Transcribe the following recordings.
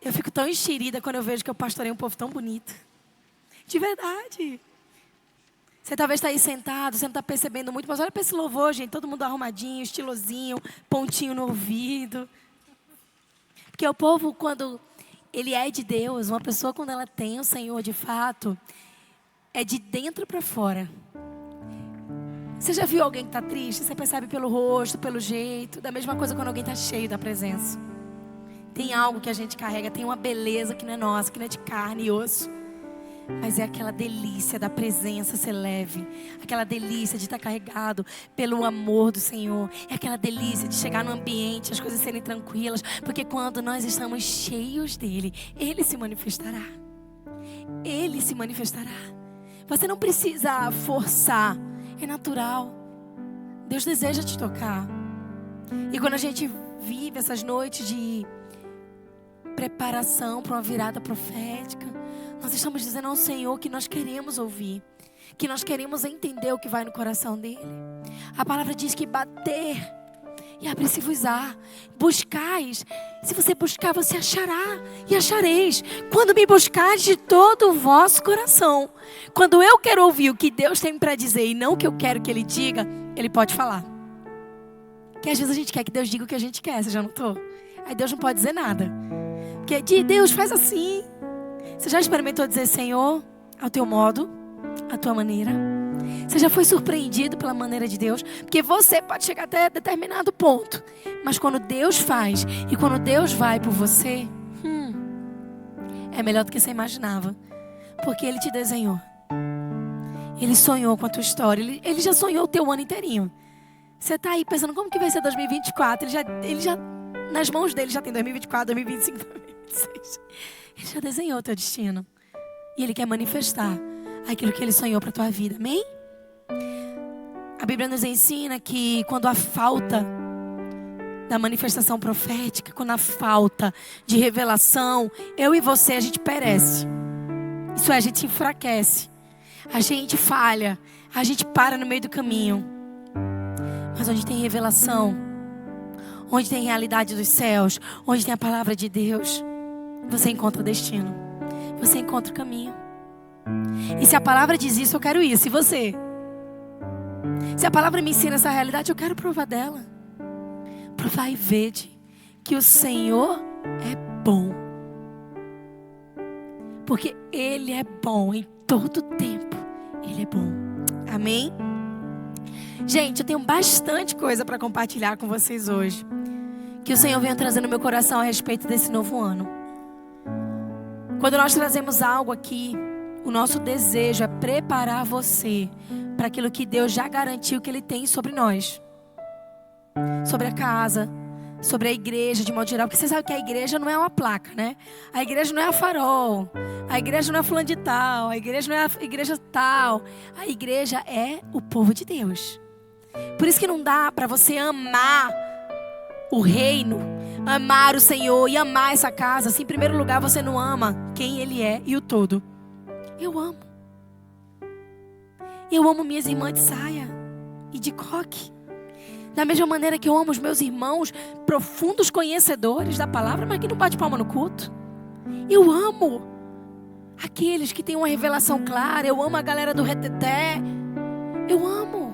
Eu fico tão enxerida quando eu vejo que eu pastorei um povo tão bonito. De verdade. Você talvez está aí sentado, você não está percebendo muito, mas olha para esse louvor, gente. Todo mundo arrumadinho, estilosinho, pontinho no ouvido. Porque o povo, quando ele é de Deus, uma pessoa quando ela tem o Senhor de fato, é de dentro para fora. Você já viu alguém que está triste? Você percebe pelo rosto, pelo jeito. Da mesma coisa quando alguém está cheio da presença. Tem algo que a gente carrega, tem uma beleza que não é nossa, que não é de carne e osso. Mas é aquela delícia da presença ser leve. Aquela delícia de estar carregado pelo amor do Senhor. É aquela delícia de chegar no ambiente, as coisas serem tranquilas. Porque quando nós estamos cheios dEle, Ele se manifestará. Ele se manifestará. Você não precisa forçar. É natural. Deus deseja te tocar. E quando a gente vive essas noites de preparação para uma virada profética, nós estamos dizendo ao Senhor que nós queremos ouvir, que nós queremos entender o que vai no coração dEle. A palavra diz que bater e abre-se-vos-á, buscais, se você buscar você achará e achareis, quando me buscares de todo o vosso coração. Quando eu quero ouvir o que Deus tem para dizer e não o que eu quero que Ele diga, Ele pode falar. Porque às vezes a gente quer que Deus diga o que a gente quer, você já notou? Aí Deus não pode dizer nada, porque de Deus faz assim. Você já experimentou dizer Senhor, ao teu modo, à tua maneira? Você já foi surpreendido pela maneira de Deus? Porque você pode chegar até determinado ponto, mas quando Deus faz e quando Deus vai por você, é melhor do que você imaginava. Porque Ele te desenhou. Ele sonhou com a tua história. Ele já sonhou o teu ano inteirinho. Você está aí pensando como que vai ser 2024. Ele já nas mãos dele já tem 2024, 2025, 2026. Ele já desenhou o teu destino. E Ele quer manifestar aquilo que Ele sonhou para a tua vida. Amém? A Bíblia nos ensina que quando há falta da manifestação profética, quando há falta de revelação, eu e você, a gente perece. Isso é, a gente enfraquece. A gente falha. A gente para no meio do caminho. Mas onde tem revelação, onde tem realidade dos céus, onde tem a palavra de Deus, você encontra o destino. Você encontra o caminho. E se a palavra diz isso, eu quero isso. E você? Se a palavra me ensina essa realidade, eu quero provar dela. Provar e vede que o Senhor é bom. Porque Ele é bom em todo tempo. Ele é bom. Amém? Gente, eu tenho bastante coisa para compartilhar com vocês hoje. Que o Senhor venha trazendo no meu coração a respeito desse novo ano. Quando nós trazemos algo aqui, o nosso desejo é preparar você para aquilo que Deus já garantiu que Ele tem sobre nós. Sobre a casa, sobre a igreja de modo geral. Porque você sabe que a igreja não é uma placa, né? A igreja não é a Farol. A igreja não é fulano de tal. A igreja não é a igreja tal. A igreja é o povo de Deus. Por isso que não dá para você amar o reino, amar o Senhor e amar essa casa se em primeiro lugar você não ama quem Ele é e o todo. Eu amo. Eu amo minhas irmãs de saia e de coque. Da mesma maneira que eu amo os meus irmãos profundos conhecedores da palavra, mas que não bate palma no culto. Eu amo aqueles que têm uma revelação clara. Eu amo a galera do reteté. Eu amo.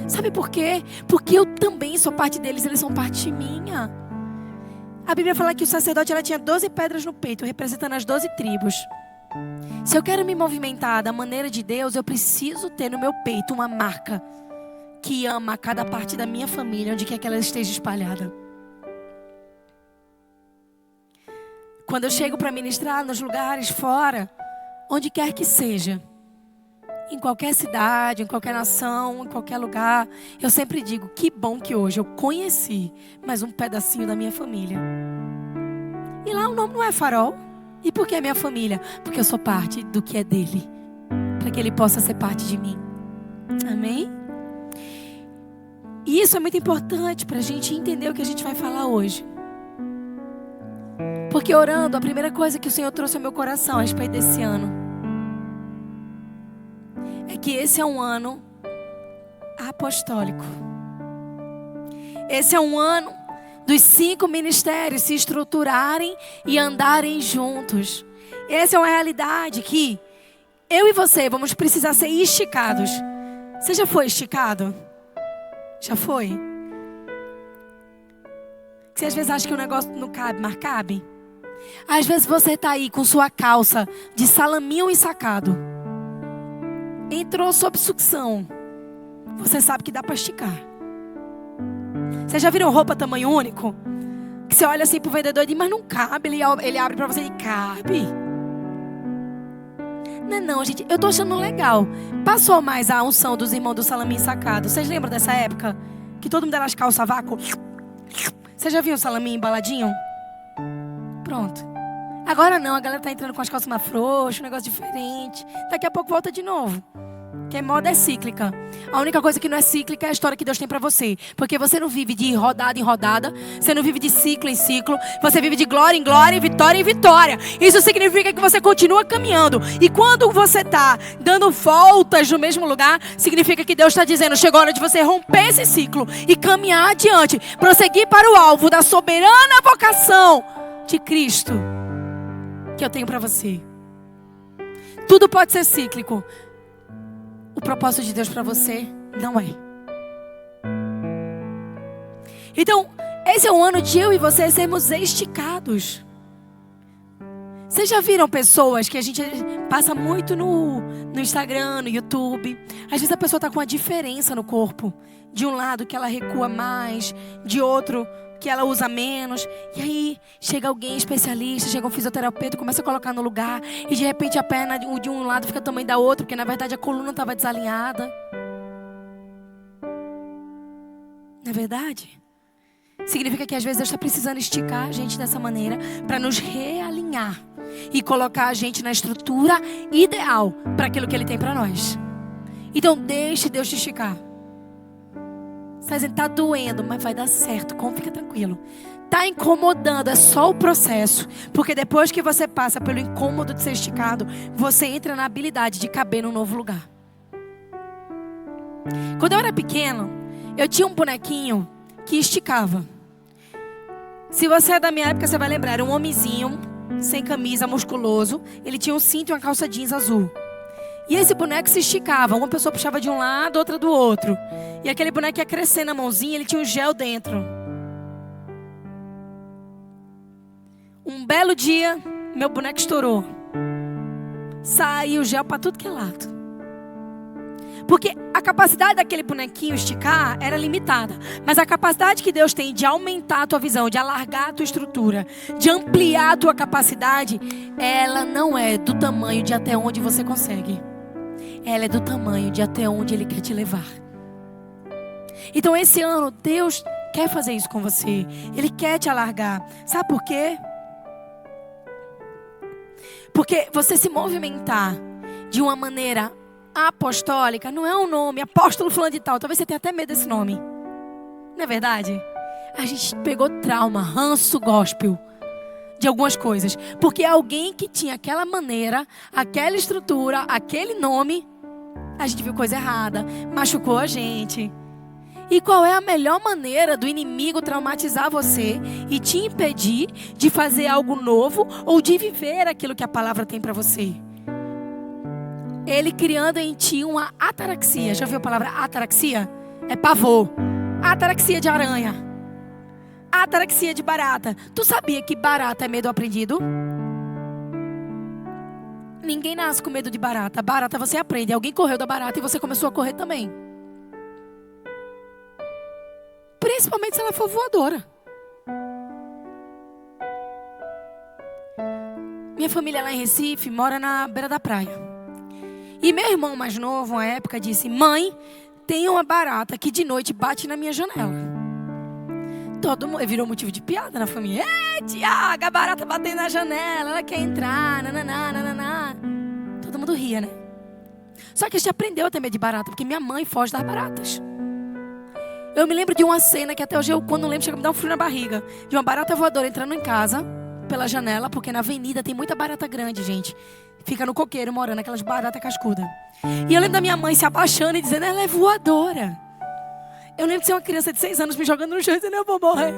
Sabe por quê? Porque eu também sou parte deles, eles são parte minha. A Bíblia fala que o sacerdote ela tinha 12 pedras no peito, representando as 12 tribos. Se eu quero me movimentar da maneira de Deus, eu preciso ter no meu peito uma marca que ama cada parte da minha família, onde quer que ela esteja espalhada. Quando eu chego para ministrar nos lugares fora, onde quer que seja, em qualquer cidade, em qualquer nação, em qualquer lugar, eu sempre digo, que bom que hoje eu conheci mais um pedacinho da minha família. E lá o nome não é Farol. E por que é minha família? Porque eu sou parte do que é dele, para que ele possa ser parte de mim. Amém? E isso é muito importante para a gente entender o que a gente vai falar hoje. Porque orando, a primeira coisa que o Senhor trouxe ao meu coração a respeito desse ano é que esse é um ano apostólico. Esse é um ano dos 5 ministérios se estruturarem e andarem juntos. Essa é uma realidade que eu e você vamos precisar ser esticados. Você já foi esticado? Já foi? Você às vezes acha que o negócio não cabe, mas cabe. Às vezes você está aí com sua calça de salaminho ensacado. Entrou sob sucção. Você sabe que dá para esticar. Você já viram roupa tamanho único? Que você olha assim pro vendedor e diz, mas não cabe. Ele abre para você e cabe. Não, gente. Eu tô achando legal. Passou mais a unção dos irmãos do salaminho ensacado. Vocês lembram dessa época? Que todo mundo era as calças a vácuo? Você já viu o salaminho embaladinho? Pronto. Agora não, a galera tá entrando com as calças mais frouxas, um negócio diferente. Daqui a pouco volta de novo. Porque moda é cíclica. A única coisa que não é cíclica é a história que Deus tem pra você. Porque você não vive de rodada em rodada. Você não vive de ciclo em ciclo. Você vive de glória em glória, vitória em vitória. Isso significa que você continua caminhando. E quando você tá dando voltas no mesmo lugar, significa que Deus está dizendo, chegou a hora de você romper esse ciclo e caminhar adiante. Prosseguir para o alvo da soberana vocação de Cristo que eu tenho pra você. Tudo pode ser cíclico. O propósito de Deus para você não é. Então, esse é um ano de eu e você sermos esticados. Vocês já viram pessoas que a gente passa muito no Instagram, no YouTube? Às vezes a pessoa está com uma diferença no corpo. De um lado que ela recua mais, de outro que ela usa menos. E aí chega alguém especialista, chega um fisioterapeuta, começa a colocar no lugar. E de repente a perna de um lado fica do tamanho da outra, porque na verdade a coluna estava desalinhada. Não é verdade? Significa que às vezes Deus está precisando esticar a gente dessa maneira para nos realinhar e colocar a gente na estrutura ideal para aquilo que Ele tem para nós. Então deixe Deus te esticar. Está dizendo, está doendo, mas vai dar certo, fica tranquilo. Está incomodando, é só o processo. Porque depois que você passa pelo incômodo de ser esticado, você entra na habilidade de caber num novo lugar. Quando eu era pequeno, eu tinha um bonequinho que esticava. Se você é da minha época, você vai lembrar. Era um homenzinho, sem camisa, musculoso. Ele tinha um cinto e uma calça jeans azul. E esse boneco se esticava. Uma pessoa puxava de um lado, outra do outro. E aquele boneco ia crescer na mãozinha, ele tinha um gel dentro. Um belo dia, meu boneco estourou. Saiu gel para tudo que é lado. Porque a capacidade daquele bonequinho esticar era limitada. Mas a capacidade que Deus tem de aumentar a tua visão, de alargar a tua estrutura, de ampliar a tua capacidade, ela não é do tamanho de até onde você consegue. Ela é do tamanho de até onde Ele quer te levar. Então esse ano Deus quer fazer isso com você. Ele quer te alargar. Sabe por quê? Porque você se movimentar de uma maneira apostólica não é um nome, apóstolo fulano de tal. Talvez você tenha até medo desse nome. Não é verdade? A gente pegou trauma, ranço gospel de algumas coisas. Porque alguém que tinha aquela maneira, aquela estrutura, aquele nome, a gente viu coisa errada, machucou a gente. E qual é a melhor maneira do inimigo traumatizar você e te impedir de fazer algo novo ou de viver aquilo que a palavra tem para você? Ele criando em ti uma ataraxia. Já ouviu a palavra ataraxia? É pavor. Ataraxia de aranha. Ataraxia de barata. Tu sabia que barata é medo aprendido? Ninguém nasce com medo de barata. Barata você aprende. Alguém correu da barata e você começou a correr também. Principalmente se ela for voadora. Minha família lá em Recife mora na beira da praia. E meu irmão mais novo, uma época, disse: mãe, tem uma barata que de noite bate na minha janela. Todo mundo virou motivo de piada na família. Tiago, a barata batendo na janela, ela quer entrar, nananá, nananá. Todo mundo ria, né? Só que a gente aprendeu a ter medo de barata, porque minha mãe foge das baratas. Eu me lembro de uma cena que até hoje eu, quando lembro, chega a me dar um frio na barriga. De uma barata voadora entrando em casa, pela janela, porque na avenida tem muita barata grande, gente. Fica no coqueiro, morando, aquelas baratas cascudas. E eu lembro da minha mãe se abaixando e dizendo: ela é voadora. Eu lembro de ser uma criança de 6 anos me jogando no chão e dizendo: eu vou morrer.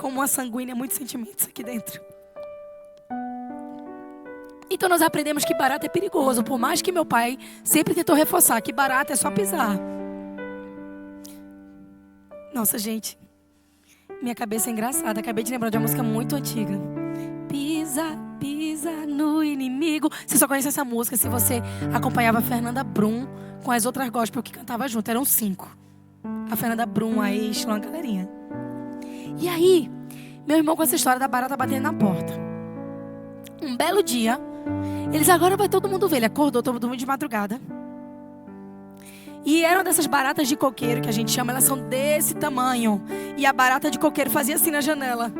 como uma sanguínea, muitos sentimentos aqui dentro. Então nós aprendemos que barata é perigoso. Por mais que meu pai sempre tentou reforçar que barata é só pisar. Nossa, gente. Minha cabeça é engraçada. Acabei de lembrar de uma música muito antiga. Pisa, pisa no inimigo. Você só conhece essa música se você acompanhava a Fernanda Brum com as outras gospel que cantavam junto. Eram 5. A Fernanda Brum, a Eixla, uma galerinha. E aí, meu irmão com essa história da barata batendo na porta. Um belo dia, eles agora vai todo mundo ver. Ele acordou todo mundo de madrugada. E eram dessas baratas de coqueiro que a gente chama, elas são desse tamanho. E a barata de coqueiro fazia assim na janela.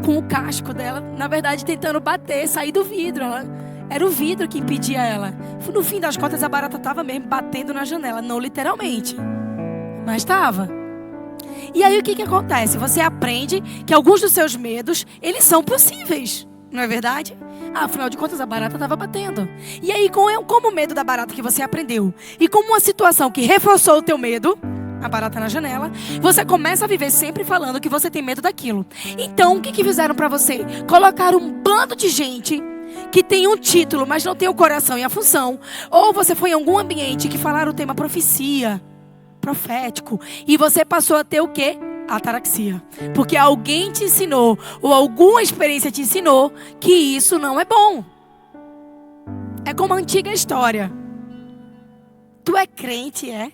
Com o casco dela, na verdade tentando bater, sair do vidro. Era o vidro que impedia ela. No fim das contas, a barata estava mesmo batendo na janela. Não literalmente, mas estava. E aí o que acontece? Você aprende que alguns dos seus medos, eles são possíveis. Não é verdade? Afinal de contas, a barata estava batendo. E aí, como o medo da barata que você aprendeu, e como uma situação que reforçou o teu medo, a barata na janela, você começa a viver sempre falando que você tem medo daquilo. Então, o que fizeram para você? Colocaram um bando de gente que tem um título, mas não tem o coração e a função. Ou você foi em algum ambiente que falaram o tema profecia, profético, e você passou a ter o quê? Ataraxia. Porque alguém te ensinou, ou alguma experiência te ensinou, que isso não é bom. É como a antiga história. Tu é crente, é?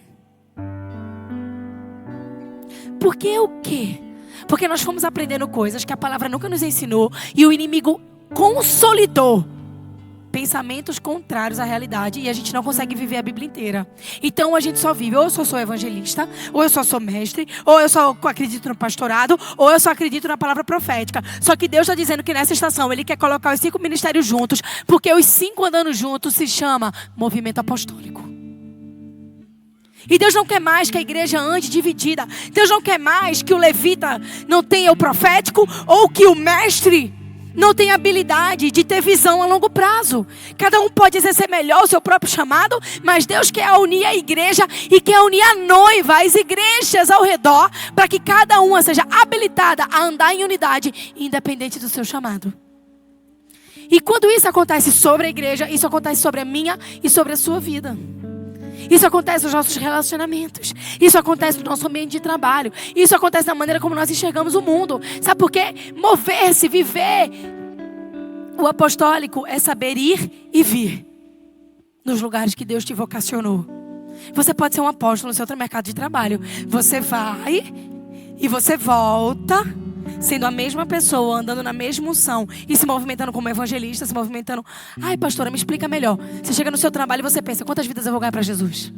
Por que o quê? Porque nós fomos aprendendo coisas que a palavra nunca nos ensinou, e o inimigo consolidou pensamentos contrários à realidade, e a gente não consegue viver a Bíblia inteira. Então a gente só vive, ou eu só sou evangelista, ou eu só sou mestre, ou eu só acredito no pastorado, ou eu só acredito na palavra profética. Só que Deus está dizendo que nessa estação Ele quer colocar os 5 ministérios juntos, porque os 5 andando juntos se chama movimento apostólico. E Deus não quer mais que a igreja ande dividida. Deus não quer mais que o levita não tenha o profético, ou que o mestre não tem habilidade de ter visão a longo prazo. Cada um pode exercer melhor o seu próprio chamado, mas Deus quer unir a igreja e quer unir a noiva, as igrejas ao redor, para que cada uma seja habilitada a andar em unidade, independente do seu chamado. E quando isso acontece sobre a igreja, isso acontece sobre a minha e sobre a sua vida. Isso acontece nos nossos relacionamentos. Isso acontece no nosso ambiente de trabalho. Isso acontece na maneira como nós enxergamos o mundo. Sabe por quê? Mover-se, viver. O apostólico é saber ir e vir nos lugares que Deus te vocacionou. Você pode ser um apóstolo no seu mercado de trabalho. Você vai e você volta sendo a mesma pessoa, andando na mesma unção e se movimentando como evangelista, se movimentando. Ai, pastora, me explica melhor. Você chega no seu trabalho e você pensa, quantas vidas eu vou ganhar para Jesus?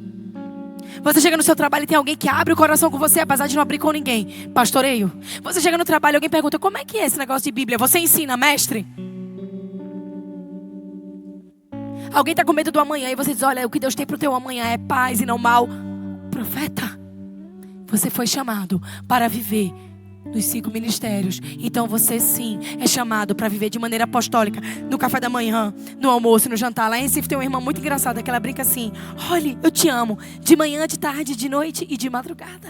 Você chega no seu trabalho e tem alguém que abre o coração com você, apesar de não abrir com ninguém. Pastoreio. Você chega no trabalho e alguém pergunta, como é que é esse negócio de Bíblia? Você ensina, mestre? Alguém está com medo do amanhã e você diz, olha, o que Deus tem para o teu amanhã é paz e não mal. Profeta, você foi chamado para viver dos 5 ministérios. Então você sim é chamado para viver de maneira apostólica. No café da manhã, no almoço, no jantar. Lá em Recife tem uma irmã muito engraçada que ela brinca assim, olha, eu te amo de manhã, de tarde, de noite e de madrugada.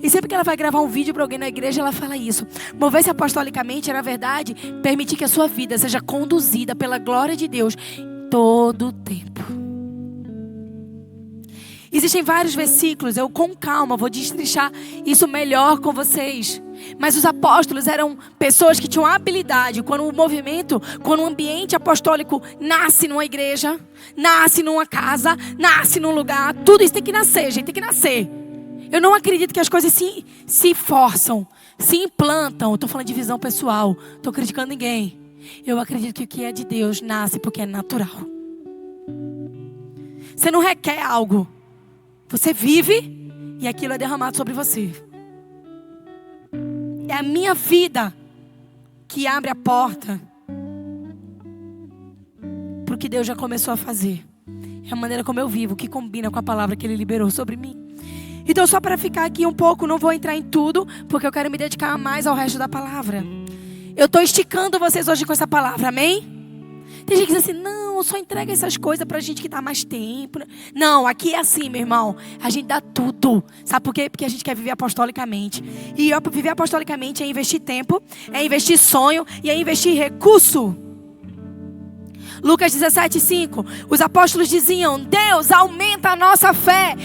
E sempre que ela vai gravar um vídeo para alguém na igreja, ela fala isso. Mover-se apostolicamente é, na verdade, permitir que a sua vida seja conduzida pela glória de Deus todo o tempo. Existem vários versículos, eu com calma vou destrinchar isso melhor com vocês. Mas os apóstolos eram pessoas que tinham habilidade. Quando o movimento, quando o ambiente apostólico nasce numa igreja, nasce numa casa, nasce num lugar, tudo isso tem que nascer, gente, tem que nascer. Eu não acredito que as coisas se forçam, se implantam. Estou falando de visão pessoal, estou criticando ninguém. Eu acredito que o que é de Deus nasce porque é natural. Você não requer algo. Você vive e aquilo é derramado sobre você. É a minha vida que abre a porta para o que Deus já começou a fazer. É a maneira como eu vivo, que combina com a palavra que Ele liberou sobre mim. Então, só para ficar aqui um pouco, não vou entrar em tudo, porque eu quero me dedicar mais ao resto da palavra. Eu estou esticando vocês hoje com essa palavra, amém? Tem gente que diz assim, não, não, só entrega essas coisas pra gente que tá mais tempo. Não, aqui é assim, meu irmão. A gente dá tudo. Sabe por quê? Porque a gente quer viver apostolicamente. E viver apostolicamente é investir tempo, é investir sonho e é investir recurso. Lucas 17:5, os apóstolos diziam: Deus, aumenta a nossa fé.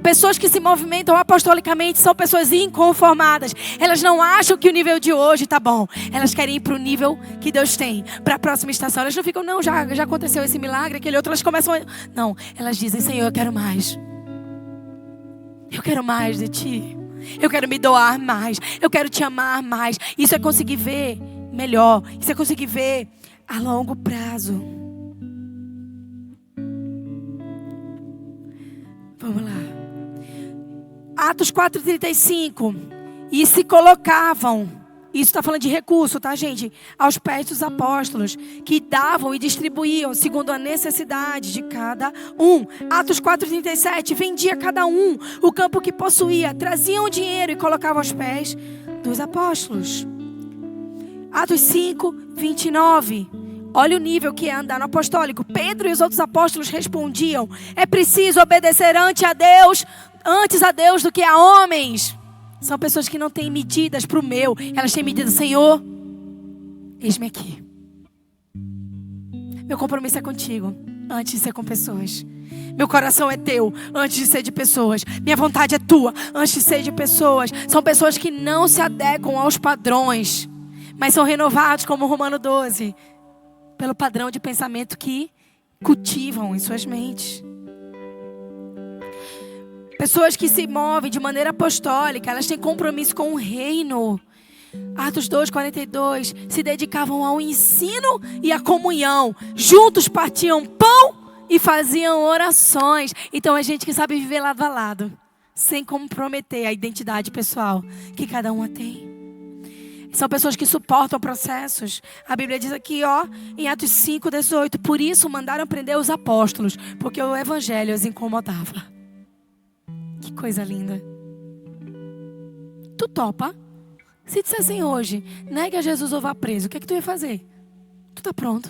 Pessoas que se movimentam apostolicamente são pessoas inconformadas. Elas não acham que o nível de hoje está bom. Elas querem ir para o nível que Deus tem, para a próxima estação. Elas não ficam, não, já aconteceu esse milagre, aquele outro. Elas começam a... Não, elas dizem: Senhor, eu quero mais. Eu quero mais de Ti. Eu quero me doar mais. Eu quero Te amar mais. Isso é conseguir ver melhor. Isso é conseguir ver a longo prazo. Vamos lá. Atos 4:35. E se colocavam, isso está falando de recurso, tá, gente? Aos pés dos apóstolos, que davam e distribuíam segundo a necessidade de cada um. Atos 4:37. Vendia cada um o campo que possuía, traziam o dinheiro e colocavam aos pés dos apóstolos. Atos 5:29. Olha o nível que é andar no apostólico. Pedro e os outros apóstolos respondiam: é preciso obedecer antes a Deus do que a homens. São pessoas que não têm medidas para o meu. Elas têm medidas: Senhor, eis-me aqui. Meu compromisso é contigo, antes de ser com pessoas. Meu coração é teu, antes de ser de pessoas. Minha vontade é tua, antes de ser de pessoas. São pessoas que não se adequam aos padrões, mas são renovados, como Romano 12. Pelo padrão de pensamento que cultivam em suas mentes. Pessoas que se movem de maneira apostólica, elas têm compromisso com o reino. Atos 2:42, se dedicavam ao ensino e à comunhão. Juntos partiam pão e faziam orações. Então é gente que sabe viver lado a lado, sem comprometer a identidade pessoal que cada uma tem. São pessoas que suportam processos. A Bíblia diz aqui, em Atos 5:18. Por isso mandaram prender os apóstolos, porque o evangelho os incomodava. Que coisa linda. Tu topa? Se dissessem hoje, negue a Jesus ou vá preso, o que é que tu ia fazer? Tu tá pronto?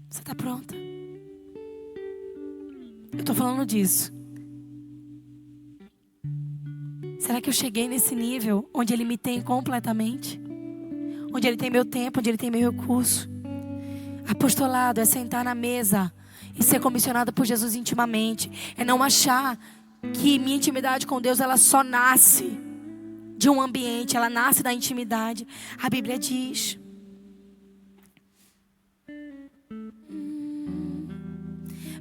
Você tá pronta? Eu tô falando disso. Será que eu cheguei nesse nível onde Ele me tem completamente? Onde Ele tem meu tempo, onde Ele tem meu recurso? Apostolado é sentar na mesa e ser comissionado por Jesus intimamente. É não achar que minha intimidade com Deus, ela só nasce de um ambiente, ela nasce da intimidade. A Bíblia diz...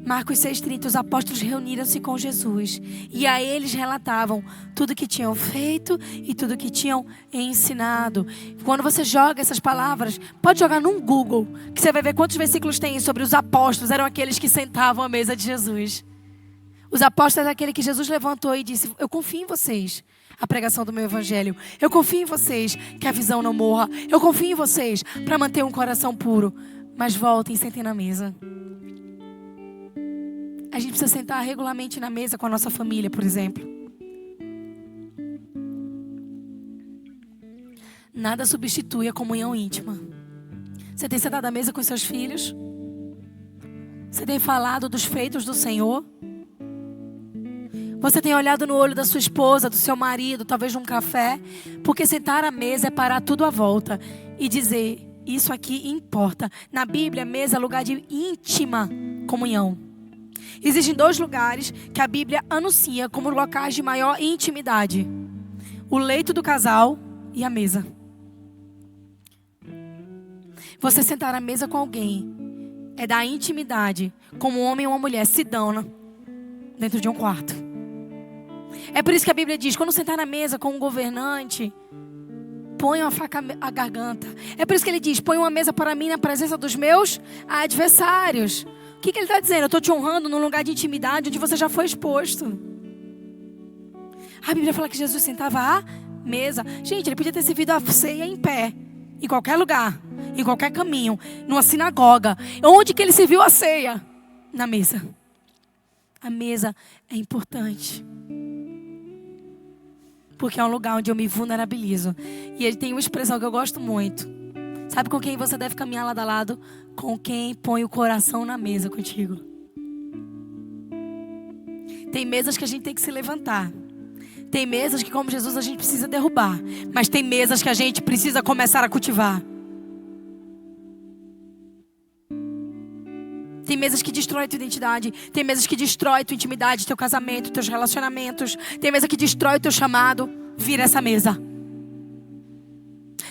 Marcos 6:30, os apóstolos reuniram-se com Jesus e a eles relatavam tudo que tinham feito e tudo que tinham ensinado. Quando você joga essas palavras, pode jogar num Google, que você vai ver quantos versículos tem sobre os apóstolos. Eram aqueles que sentavam à mesa de Jesus. Os apóstolos eram aquele que Jesus levantou e disse: eu confio em vocês, a pregação do meu evangelho. Eu confio em vocês, que a visão não morra. Eu confio em vocês, para manter um coração puro. Mas voltem e sentem na mesa. A gente precisa sentar regularmente na mesa com a nossa família, por exemplo. Nada substitui a comunhão íntima. Você tem sentado à mesa com seus filhos? Você tem falado dos feitos do Senhor? Você tem olhado no olho da sua esposa, do seu marido, talvez num café? Porque sentar à mesa é parar tudo à volta e dizer: isso aqui importa. Na Bíblia, mesa é lugar de íntima comunhão. Existem 2 lugares que a Bíblia anuncia como locais de maior intimidade: o leito do casal e a mesa. Você sentar à mesa com alguém é dar intimidade, como um homem e uma mulher se dão dentro de um quarto. É por isso que a Bíblia diz: quando sentar na mesa com um governante, põe uma faca à garganta. É por isso que ele diz: põe uma mesa para mim na presença dos meus adversários. O que ele está dizendo? Eu estou te honrando num lugar de intimidade onde você já foi exposto. A Bíblia fala que Jesus sentava à mesa. Gente, ele podia ter servido a ceia em pé, em qualquer lugar, em qualquer caminho, numa sinagoga. Onde que ele serviu a ceia? Na mesa. A mesa é importante, porque é um lugar onde eu me vulnerabilizo. E ele tem uma expressão que eu gosto muito. Sabe com quem você deve caminhar lado a lado? Com quem põe o coração na mesa contigo. Tem mesas que a gente tem que se levantar. Tem mesas que, como Jesus, a gente precisa derrubar. Mas tem mesas que a gente precisa começar a cultivar. Tem mesas que destroem tua identidade. Tem mesas que destroem tua intimidade, teu casamento, teus relacionamentos. Tem mesa que destrói o teu chamado. Vira essa mesa.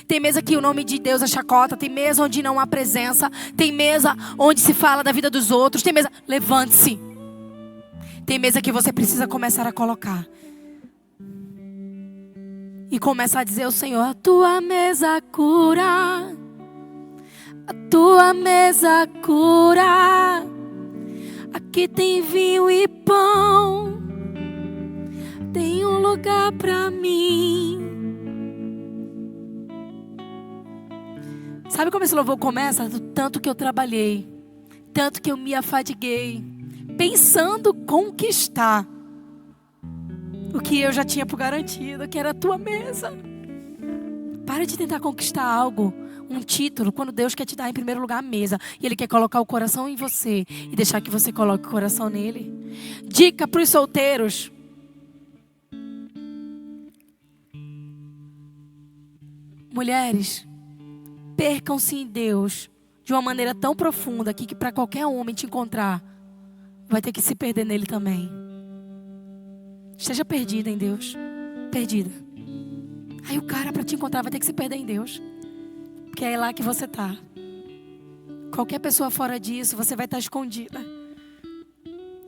Tem mesa que o nome de Deus é chacota. Tem mesa onde não há presença. Tem mesa onde se fala da vida dos outros. Tem mesa... Levante-se. Tem mesa que você precisa começar a colocar. E começar a dizer ao Senhor: a tua mesa cura. A tua mesa cura. Aqui tem vinho e pão. Tem um lugar pra mim. Sabe como esse louvor começa? Do tanto que eu trabalhei, tanto que eu me afadiguei, pensando conquistar o que eu já tinha por garantido, que era a tua mesa. Para de tentar conquistar algo, um título, quando Deus quer te dar em primeiro lugar a mesa. E Ele quer colocar o coração em você e deixar que você coloque o coração nele. Dica para os solteiros. Mulheres, percam-se em Deus de uma maneira tão profunda que para qualquer homem te encontrar, vai ter que se perder nele também. Esteja perdida em Deus. Perdida. Aí o cara para te encontrar vai ter que se perder em Deus. Porque é lá que você está. Qualquer pessoa fora disso, você vai estar escondida.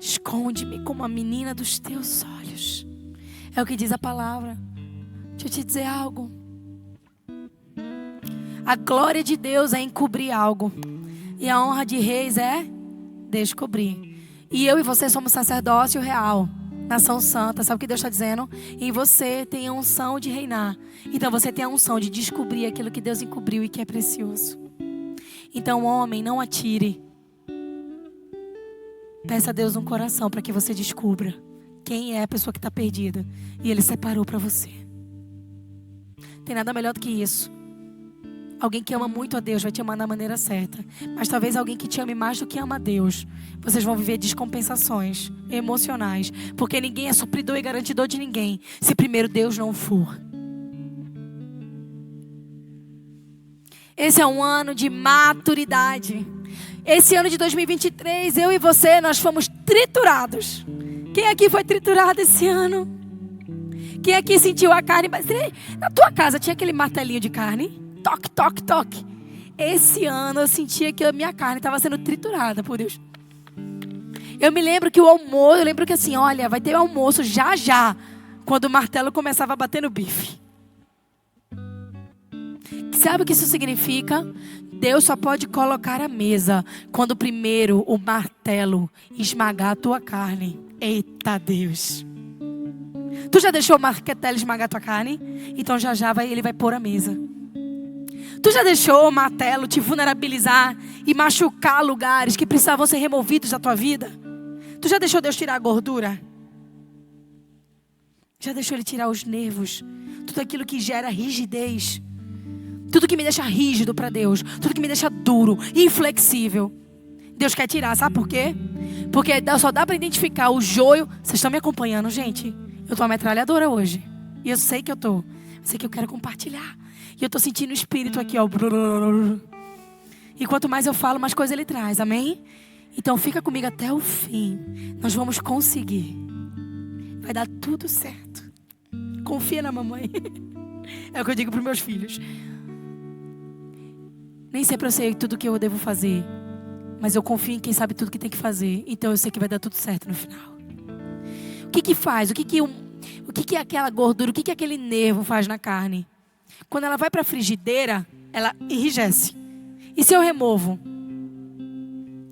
Esconde-me como a menina dos teus olhos. É o que diz a palavra. Deixa eu te dizer algo. A glória de Deus é encobrir algo. E a honra de reis é descobrir. E eu e você somos sacerdócio real. Nação santa. Sabe o que Deus está dizendo? Em você tem a unção de reinar. Então você tem a unção de descobrir aquilo que Deus encobriu e que é precioso. Então, homem, não atire. Peça a Deus um coração para que você descubra quem é a pessoa que está perdida. E Ele separou para você. Tem nada melhor do que isso. Alguém que ama muito a Deus vai te amar da maneira certa. Mas talvez alguém que te ame mais do que ama a Deus. Vocês vão viver descompensações emocionais. Porque ninguém é supridor e garantidor de ninguém, se primeiro Deus não for. Esse é um ano de maturidade. Esse ano de 2023, eu e você, nós fomos triturados. Quem aqui foi triturado esse ano? Quem aqui sentiu a carne? Na tua casa tinha aquele martelinho de carne? Toque, toque, toque. Esse ano eu sentia que a minha carne estava sendo triturada por Deus. Eu me lembro que o almoço, eu lembro que assim, olha, vai ter almoço já já, quando o martelo começava a bater no bife. Sabe o que isso significa? Deus só pode colocar a mesa quando primeiro o martelo esmagar a tua carne. Eita Deus. Tu já deixou o martelo esmagar a tua carne? Então já já ele vai pôr a mesa. Tu já deixou o martelo te vulnerabilizar e machucar lugares que precisavam ser removidos da tua vida? Tu já deixou Deus tirar a gordura? Já deixou Ele tirar os nervos? Tudo aquilo que gera rigidez. Tudo que me deixa rígido para Deus. Tudo que me deixa duro, inflexível. Deus quer tirar, sabe por quê? Porque só dá para identificar o joio. Vocês estão me acompanhando, gente? Eu tô uma metralhadora hoje. E eu sei que eu tô. Eu sei que eu quero compartilhar. E eu tô sentindo o Espírito aqui, ó. E quanto mais eu falo, mais coisa Ele traz, amém? Então fica comigo até o fim. Nós vamos conseguir. Vai dar tudo certo. Confia na mamãe. É o que eu digo para os meus filhos. Nem sempre eu sei tudo o que eu devo fazer. Mas eu confio em quem sabe tudo que tem que fazer. Então eu sei que vai dar tudo certo no final. O que faz? O que aquela gordura, o que aquele nervo faz na carne? Quando ela vai para a frigideira, ela enrijece. E se eu removo?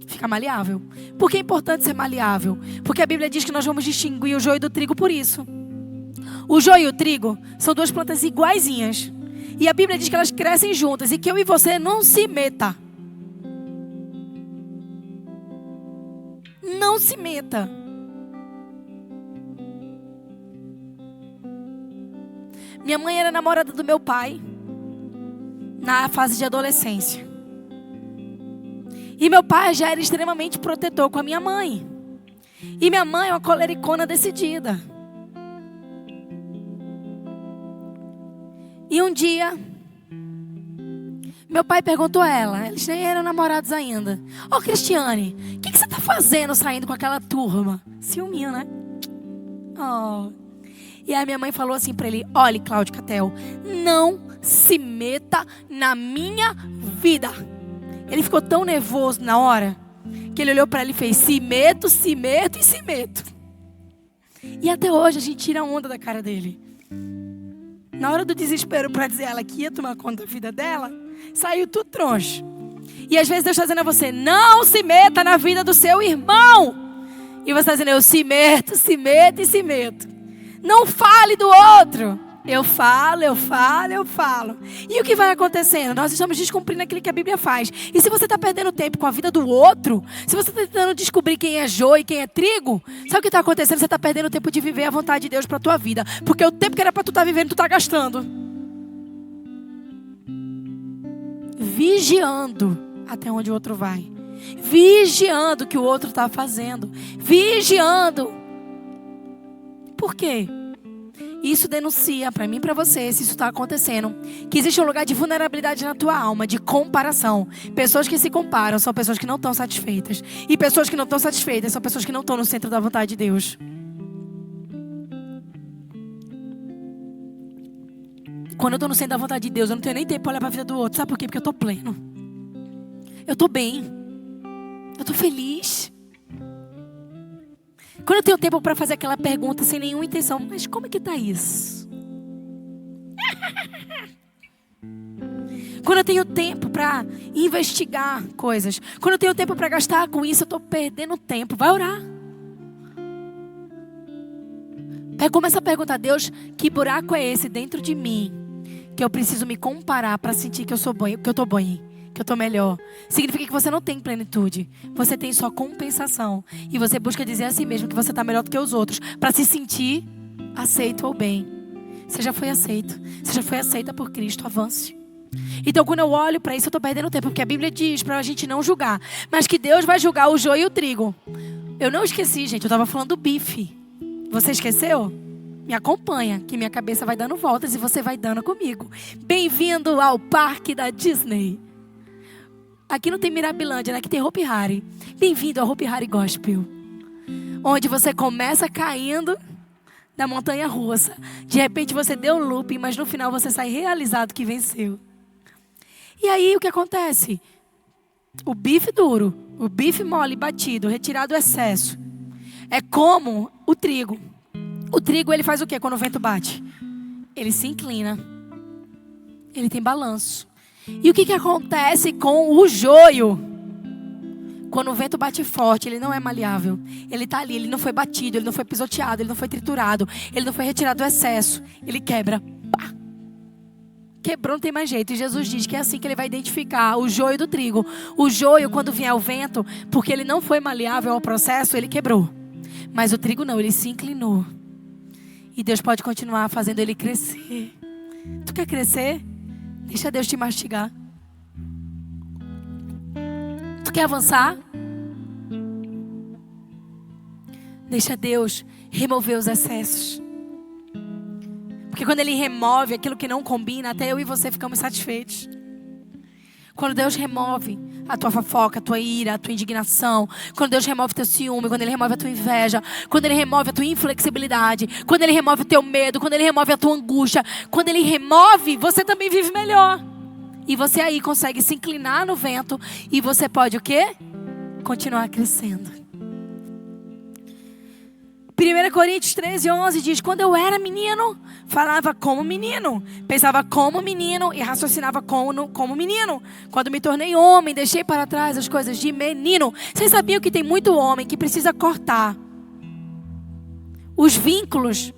Fica maleável. Por que é importante ser maleável? Porque a Bíblia diz que nós vamos distinguir o joio do trigo por isso. O joio e o trigo são duas plantas iguaizinhas. E a Bíblia diz que elas crescem juntas e que eu e você não se meta. Não se meta. Minha mãe era namorada do meu pai. na fase de adolescência. E meu pai já era extremamente protetor com a minha mãe. E minha mãe é uma colericona decidida. E um dia, meu pai perguntou a ela, eles nem eram namorados ainda: Ô Cristiane, o que você está fazendo saindo com aquela turma? Ciúminho, né? Oh. E a minha mãe falou assim para ele: olha, Cláudio Catel, não se meta na minha vida. Ele ficou tão nervoso na hora que ele olhou para ela e fez: se meto, se meto e se meto. E até hoje a gente tira onda da cara dele. Na hora do desespero para dizer a ela que ia tomar conta da vida dela, saiu tudo troncho. E às vezes Deus está dizendo a você: não se meta na vida do seu irmão. E você está dizendo: eu se meto e se meto. Não fale do outro. Eu falo. E o que vai acontecendo? Nós estamos descumprindo aquilo que a Bíblia faz. E se você está perdendo tempo com a vida do outro, se você está tentando descobrir quem é joio e quem é trigo, sabe o que está acontecendo? Você está perdendo tempo de viver a vontade de Deus para a tua vida. Porque o tempo que era para tu estar vivendo, tu está gastando. Vigiando até onde o outro vai. Vigiando o que o outro está fazendo. Vigiando. Por quê? Isso denuncia para mim e para você, se isso está acontecendo, que existe um lugar de vulnerabilidade na tua alma, de comparação. Pessoas que se comparam são pessoas que não estão satisfeitas. E pessoas que não estão satisfeitas são pessoas que não estão no centro da vontade de Deus. Quando eu estou no centro da vontade de Deus, eu não tenho nem tempo para olhar para a vida do outro. Sabe por quê? Porque eu estou pleno. Eu estou bem. Eu estou feliz. Quando eu tenho tempo para fazer aquela pergunta sem nenhuma intenção: mas como é que está isso? Quando eu tenho tempo para investigar coisas, quando eu tenho tempo para gastar com isso, eu estou perdendo tempo. Vai orar. Começa a perguntar: Deus, que buraco é esse dentro de mim que eu preciso me comparar para sentir que eu sou bom, que eu estou bem, que eu estou melhor? Significa que você não tem plenitude. Você tem só compensação. E você busca dizer a si mesmo que você está melhor do que os outros para se sentir aceito ou bem. Você já foi aceito. Você já foi aceita por Cristo. Avance. Então quando eu olho para isso, eu estou perdendo tempo. Porque a Bíblia diz para a gente não julgar, mas que Deus vai julgar o joio e o trigo. Eu não esqueci, gente. Eu estava falando do bife. Você esqueceu? Me acompanha, que minha cabeça vai dando voltas e você vai dando comigo. Bem-vindo ao parque da Disney. Aqui não tem Mirabilândia, né? Aqui tem Hopi Hari. Bem-vindo ao Hopi Hari Gospel. Onde você começa caindo da montanha russa. De repente você deu um looping, mas no final você sai realizado que venceu. E aí o que acontece? O bife duro, o bife mole batido, retirado o excesso. É como o trigo. O trigo, ele faz o quê quando o vento bate? Ele se inclina. Ele tem balanço. E o que acontece com o joio? Quando o vento bate forte, ele não é maleável. Ele está ali, ele não foi batido, ele não foi pisoteado, ele não foi triturado, ele não foi retirado o excesso. Ele quebra. Pá! Quebrou, não tem mais jeito. E Jesus diz que é assim que ele vai identificar o joio do trigo. O joio, quando vier o vento, porque ele não foi maleável ao processo, ele quebrou. Mas o trigo não, ele se inclinou. E Deus pode continuar fazendo ele crescer. Tu quer crescer? Deixa Deus te mastigar. Tu quer avançar? Deixa Deus remover os excessos. Porque quando Ele remove aquilo que não combina, até eu e você ficamos satisfeitos. Quando Deus remove a tua fofoca, a tua ira, a tua indignação, quando Deus remove o teu ciúme, quando Ele remove a tua inveja, quando Ele remove a tua inflexibilidade, quando Ele remove o teu medo, quando Ele remove a tua angústia, quando Ele remove, você também vive melhor. E você aí consegue se inclinar no vento e você pode o quê? Continuar crescendo. 1 Coríntios 13:11 diz: quando eu era menino, falava como menino, pensava como menino e raciocinava como menino. Quando me tornei homem, deixei para trás as coisas de menino. Vocês sabiam que tem muito homem que precisa cortar os vínculos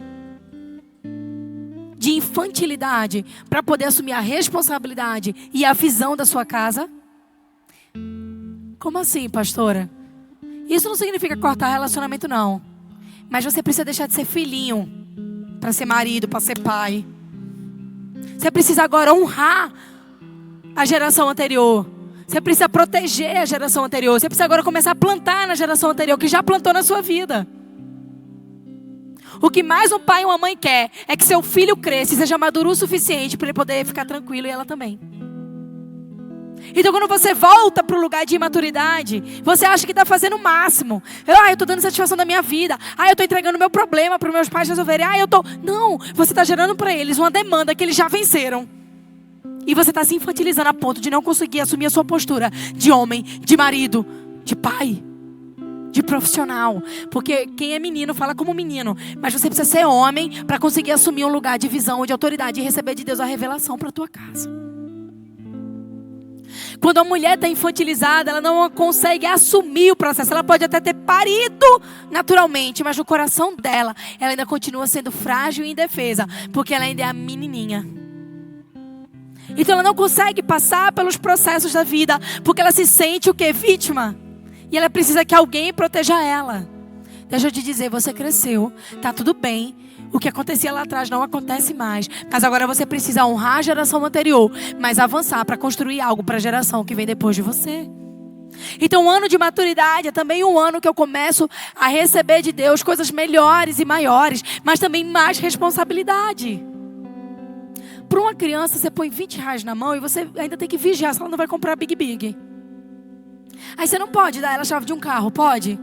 de infantilidade para poder assumir a responsabilidade e a visão da sua casa? Como assim, pastora? Isso não significa cortar relacionamento, não. Mas você precisa deixar de ser filhinho para ser marido, para ser pai. Você precisa agora honrar a geração anterior. Você precisa proteger a geração anterior. Você precisa agora começar a plantar na geração anterior, que já plantou na sua vida. O que mais um pai e uma mãe quer é que seu filho cresça e seja maduro o suficiente para ele poder ficar tranquilo, e ela também. Então quando você volta para o lugar de imaturidade, você acha que está fazendo o máximo. Eu estou dando satisfação da minha vida. Eu estou entregando meu problema para os meus pais resolverem. Não, você está gerando para eles uma demanda que eles já venceram. E você está se infantilizando a ponto de não conseguir assumir a sua postura de homem, de marido, de pai, de profissional. Porque quem é menino fala como menino. Mas você precisa ser homem para conseguir assumir um lugar de visão, de autoridade e receber de Deus a revelação para a tua casa. Quando a mulher está infantilizada, ela não consegue assumir o processo. Ela pode até ter parido naturalmente, mas no coração dela, ela ainda continua sendo frágil e indefesa, porque ela ainda é a menininha. Então ela não consegue passar pelos processos da vida, porque ela se sente o quê? Vítima. E ela precisa que alguém proteja ela. Deixa eu te dizer, você cresceu, tá tudo bem. O que acontecia lá atrás não acontece mais. Mas agora você precisa honrar a geração anterior, mas avançar para construir algo para a geração que vem depois de você. Então o ano de maturidade é também um ano que eu começo a receber de Deus coisas melhores e maiores, mas também mais responsabilidade. Para uma criança, você põe R$20 na mão e você ainda tem que vigiar se ela não vai comprar Big Big. Aí você não pode dar ela a chave de um carro, pode?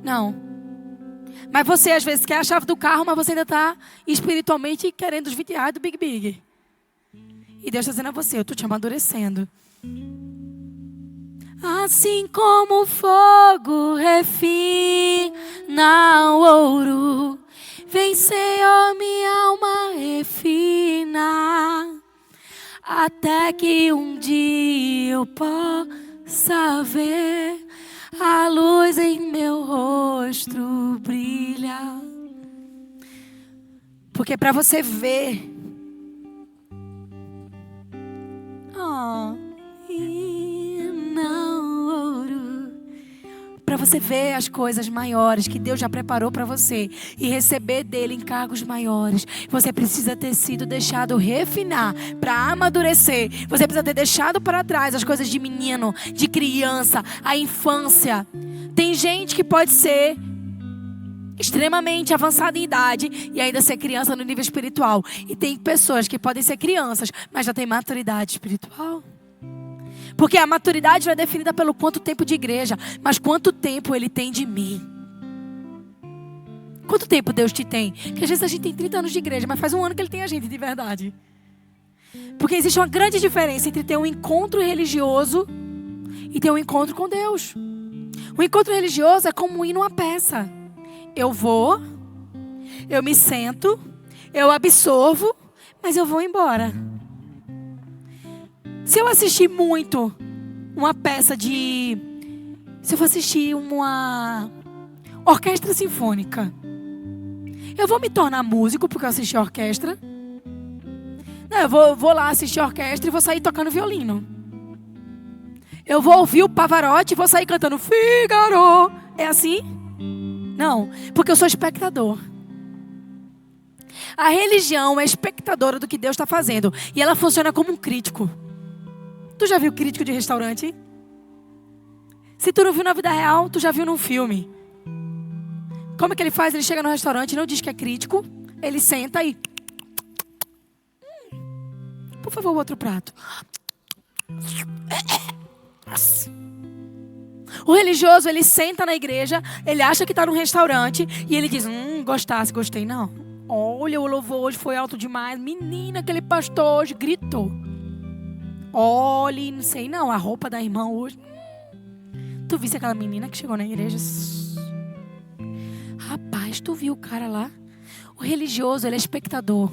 Não. Mas você às vezes quer a chave do carro, mas você ainda está espiritualmente querendo os R$20 do Big Big. E Deus está dizendo a você, eu estou te amadurecendo. Assim como o fogo refina o ouro, vem, Senhor, minha alma refina, até que um dia eu possa ver a luz em meu rosto brilha. Porque para você ver, para você ver as coisas maiores que Deus já preparou para você e receber dele encargos maiores, você precisa ter sido deixado refinar para amadurecer. Você precisa ter deixado para trás as coisas de menino, de criança, a infância. Tem gente que pode ser extremamente avançada em idade e ainda ser criança no nível espiritual. E tem pessoas que podem ser crianças, mas já têm maturidade espiritual. Porque a maturidade não é definida pelo quanto tempo de igreja, mas quanto tempo Ele tem de mim. Quanto tempo Deus te tem? Porque às vezes a gente tem 30 anos de igreja, mas faz um ano que Ele tem a gente de verdade. Porque existe uma grande diferença entre ter um encontro religioso e ter um encontro com Deus. O encontro religioso é como ir numa peça. Eu vou, eu me sento, eu absorvo, mas eu vou embora. Se eu assistir muito uma peça de... Se eu for assistir uma orquestra sinfônica, eu vou me tornar músico porque eu assisti a orquestra? Não, eu vou lá assistir a orquestra e vou sair tocando violino. Eu vou ouvir o Pavarotti e vou sair cantando Figaro. É assim? Não, porque eu sou espectador. A religião é espectadora do que Deus está fazendo. E ela funciona como um crítico. Tu já viu crítico de restaurante? Se tu não viu na vida real, tu já viu num filme. Como é que ele faz? Ele chega no restaurante e não diz que é crítico. Ele senta e... Por favor, outro prato. O religioso, ele senta na igreja, ele acha que está num restaurante e ele diz, gostasse, gostei não. Olha, o louvor hoje foi alto demais. Menina, aquele pastor hoje gritou. Olha, não sei não, a roupa da irmã hoje. Tu viste aquela menina que chegou na igreja? Rapaz, tu viu o cara lá? O religioso, ele é espectador.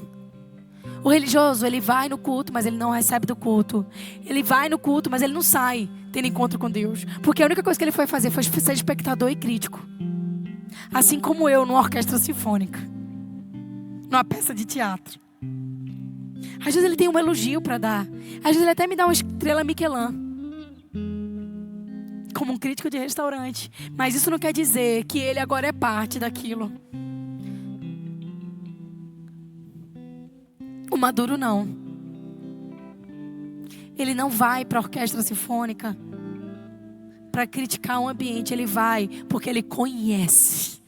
O religioso, ele vai no culto, mas ele não recebe do culto. Ele vai no culto, mas ele não sai tendo encontro com Deus. Porque a única coisa que ele foi fazer foi ser espectador e crítico. Assim como eu, numa orquestra sinfônica. Numa peça de teatro. Às vezes ele tem um elogio para dar. Às vezes ele até me dá uma estrela Michelin. Como um crítico de restaurante. Mas isso não quer dizer que ele agora é parte daquilo. O maduro não. Ele não vai para a orquestra sinfônica para criticar o ambiente. Ele vai porque ele conhece.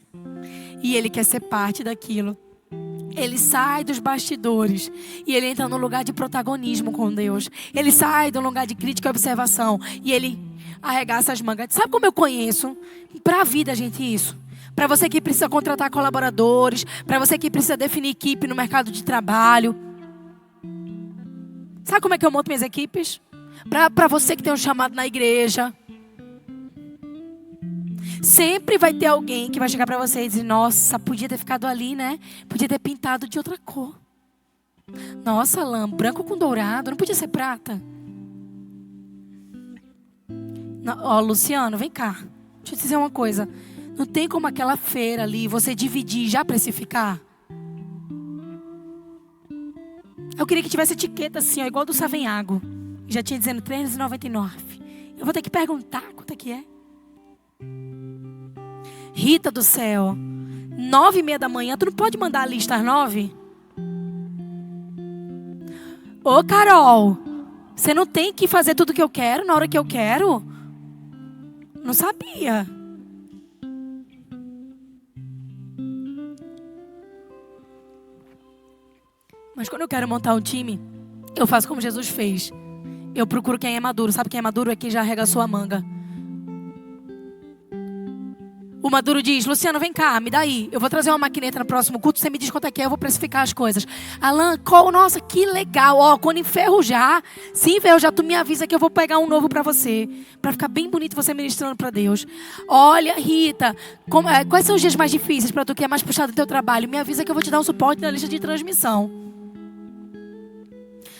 E ele quer ser parte daquilo. Ele sai dos bastidores e ele entra no lugar de protagonismo com Deus. Ele sai do lugar de crítica e observação e ele arregaça as mangas. Sabe como eu conheço? Para a vida, gente, isso. Para você que precisa contratar colaboradores, para você que precisa definir equipe no mercado de trabalho. Sabe como é que eu monto minhas equipes? Para você que tem um chamado na igreja. Sempre vai ter alguém que vai chegar para você e dizer: nossa, podia ter ficado ali, né? Podia ter pintado de outra cor. Nossa, lã, branco com dourado, não podia ser prata. Ó, Luciano, vem cá. Deixa eu te dizer uma coisa. Não tem como aquela feira ali, você dividir e já precificar? Eu queria que tivesse etiqueta assim, ó, igual do Savenhago. Já tinha dizendo R$3,99. Eu vou ter que perguntar quanto é que é. Rita do céu, 9:30 da manhã, tu não pode mandar a lista às 9? Ô Carol, você não tem que fazer tudo que eu quero na hora que eu quero? Não sabia. Mas quando eu quero montar um time, eu faço como Jesus fez. Eu procuro quem é maduro. Sabe quem é maduro? É quem já arregaçou a manga. O maduro diz: Luciano, vem cá, me dá aí. Eu vou trazer uma maquineta no próximo culto. Você me diz quanto é que é, eu vou precificar as coisas. Alan, nossa, que legal. Ó, quando enferrujar, se enferrujar, tu me avisa que eu vou pegar um novo pra você. Pra ficar bem bonito você ministrando pra Deus. Olha, Rita, quais são os dias mais difíceis pra tu que é mais puxado do teu trabalho? Me avisa que eu vou te dar um suporte na lista de transmissão.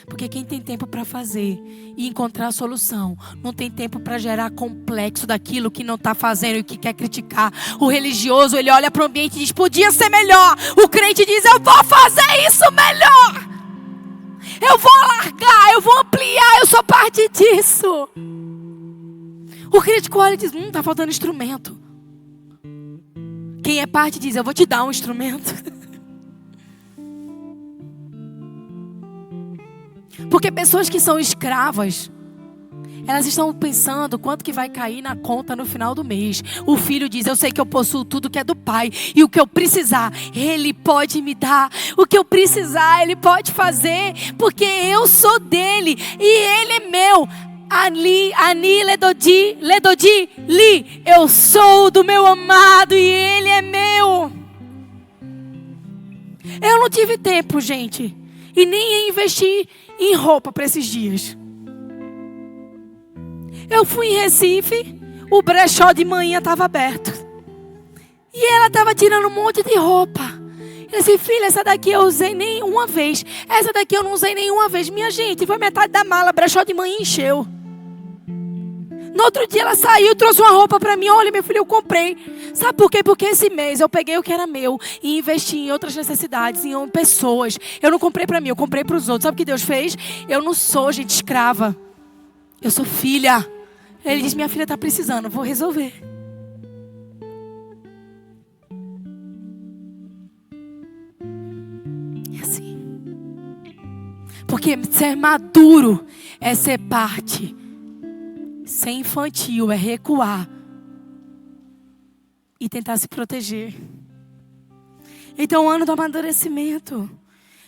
Porque quem tem tempo para fazer e encontrar a solução, não tem tempo para gerar complexo daquilo que não está fazendo e que quer criticar. O religioso, ele olha para o ambiente e diz: podia ser melhor. O crente diz: eu vou fazer isso melhor. Eu vou largar, eu vou ampliar, eu sou parte disso. O crítico olha e diz: tá faltando instrumento. Quem é parte diz: eu vou te dar um instrumento. Porque pessoas que são escravas, elas estão pensando quanto que vai cair na conta no final do mês. O filho diz: eu sei que eu possuo tudo que é do pai. E o que eu precisar, ele pode me dar. O que eu precisar, ele pode fazer. Porque eu sou dele e ele é meu. Ani, ledodi, li. Eu sou do meu amado e ele é meu. Eu não tive tempo, gente. E nem investi em roupa para esses dias. Eu fui em Recife, o brechó de manhã estava aberto. E ela estava tirando um monte de roupa. Eu disse: filha, essa daqui eu usei nem uma vez. Essa daqui eu não usei nenhuma vez. Minha gente, foi metade da mala, brechó de manhã encheu. No outro dia ela saiu, trouxe uma roupa para mim. Olha, meu filho, eu comprei. Sabe por quê? Porque esse mês eu peguei o que era meu e investi em outras necessidades, em pessoas. Eu não comprei para mim, eu comprei para os outros. Sabe o que Deus fez? Eu não sou, gente, escrava. Eu sou filha. Ele diz: minha filha está precisando, vou resolver. É assim. Porque ser maduro é ser parte. Ser infantil é recuar e tentar se proteger. Então, o ano do amadurecimento.